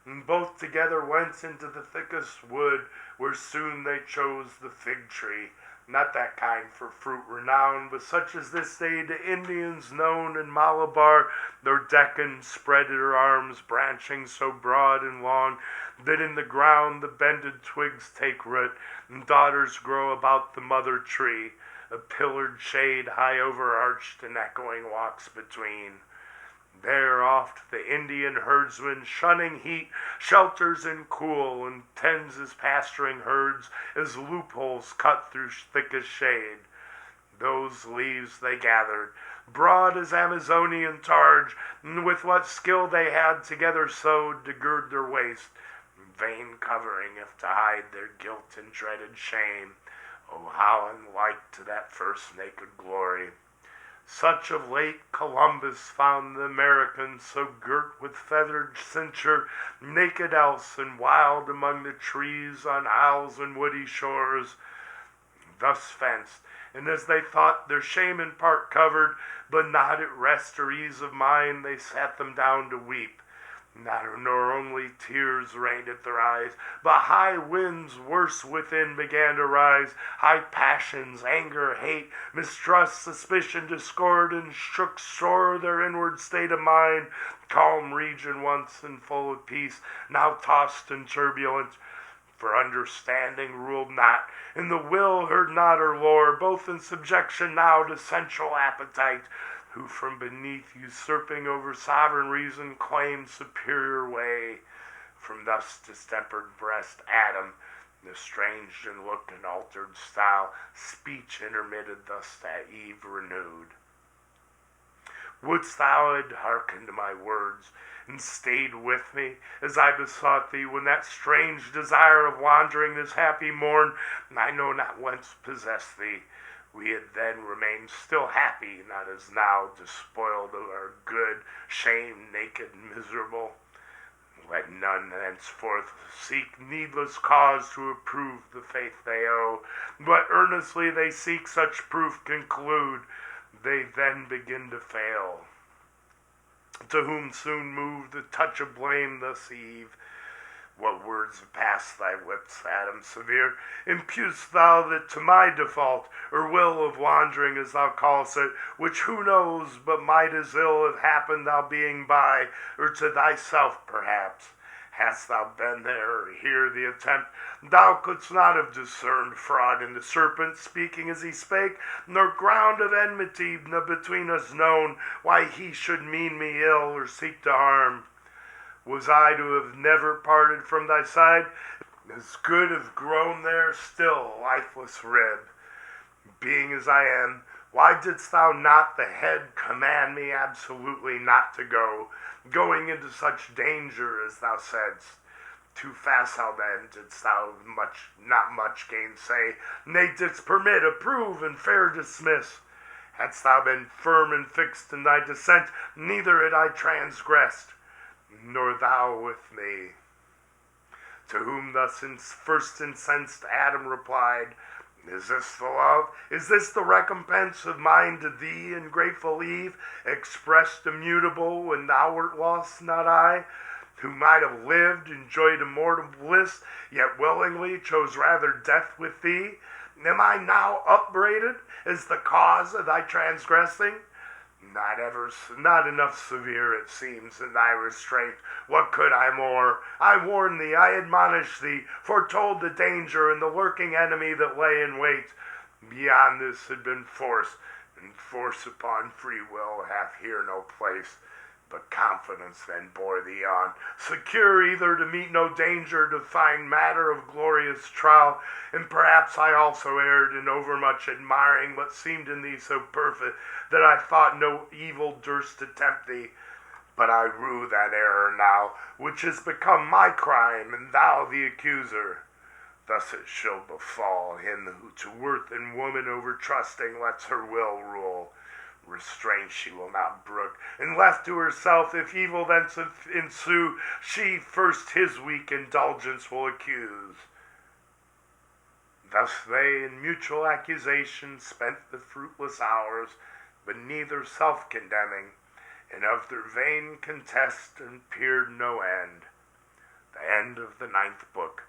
and both together went into the thickest wood, where soon they chose the fig tree, not that kind for fruit renowned, but such as this day to Indians known in Malabar, their Deccan spread her arms, branching so broad and long, that in the ground the bended twigs take root, and daughters grow about the mother tree, a pillared shade high overarched and echoing walks between. There oft the Indian herdsman, shunning heat, shelters in cool, and tends his pasturing herds as loopholes cut through thickest shade. Those leaves they gathered, broad as Amazonian targe, and with what skill they had together sewed to gird their waist, vain covering if to hide their guilt and dreaded shame. Oh, how unlike to that first naked glory! Such of late Columbus found the American, so girt with feathered cincture, naked else and wild among the trees on isles and woody shores, thus fenced, and as they thought their shame in part covered, but not at rest or ease of mind, they sat them down to weep. Not nor only tears rained at their eyes, but high winds worse within began to rise. High passions, anger, hate, mistrust, suspicion, discord, and shook sore their inward state of mind. Calm region once and full of peace, now tossed in turbulence. For understanding ruled not, and the will heard not her lore, both in subjection now to sensual appetite, who from beneath usurping over sovereign reason claimed superior way. From thus distempered breast Adam, estranged in look and altered style, speech intermitted thus that Eve renewed. Wouldst thou had hearkened to my words, and stayed with me, as I besought thee, when that strange desire of wandering this happy morn, I know not whence, possessed thee, we had then remained still happy, not as now, despoiled of our good, shamed, naked, miserable. Let none henceforth seek needless cause to approve the faith they owe, but earnestly they seek such proof conclude, they then begin to fail. To whom soon moved the touch of blame thus Eve, what words have passed thy lips, Adam severe? Imputest thou that to my default, or will of wandering, as thou callest it, which who knows but might as ill have happened thou being by, or to thyself perhaps? Hadst thou been there, or here the attempt, thou couldst not have discerned fraud in the serpent, speaking as he spake, nor ground of enmity between us known, why he should mean me ill, or seek to harm. Was I to have never parted from thy side, as good have grown there still, lifeless rib? Being as I am, why didst thou not the head command me absolutely not to go, going into such danger as thou saidst? Too facile then didst thou not much gainsay, nay didst permit, approve, and fair dismiss. Hadst thou been firm and fixed in thy dissent, neither had I transgressed, nor thou with me. To whom thus first incensed Adam replied, Is this the love? Is this the recompense of mine to thee, ungrateful Eve, expressed immutable when thou wert lost, not I, who might have lived, enjoyed immortal bliss, yet willingly chose rather death with thee? Am I now upbraided as the cause of thy transgressing? Not enough severe, it seems, in thy restraint. What could I more? I warned thee, I admonished thee, foretold the danger and the lurking enemy that lay in wait. Beyond this had been force, and force upon free will hath here no place. But confidence then bore thee on, secure either to meet no danger, to find matter of glorious trial. And perhaps I also erred in overmuch admiring what seemed in thee so perfect, that I thought no evil durst to tempt thee. But I rue that error now, which has become my crime, and thou the accuser. Thus it shall befall him who to worth in woman over-trusting lets her will rule. Restraint she will not brook, and left to herself, if evil thence ensue, she first his weak indulgence will accuse. Thus they in mutual accusation spent the fruitless hours, but neither self-condemning, and of their vain contest appeared no end. The end of the 9th book.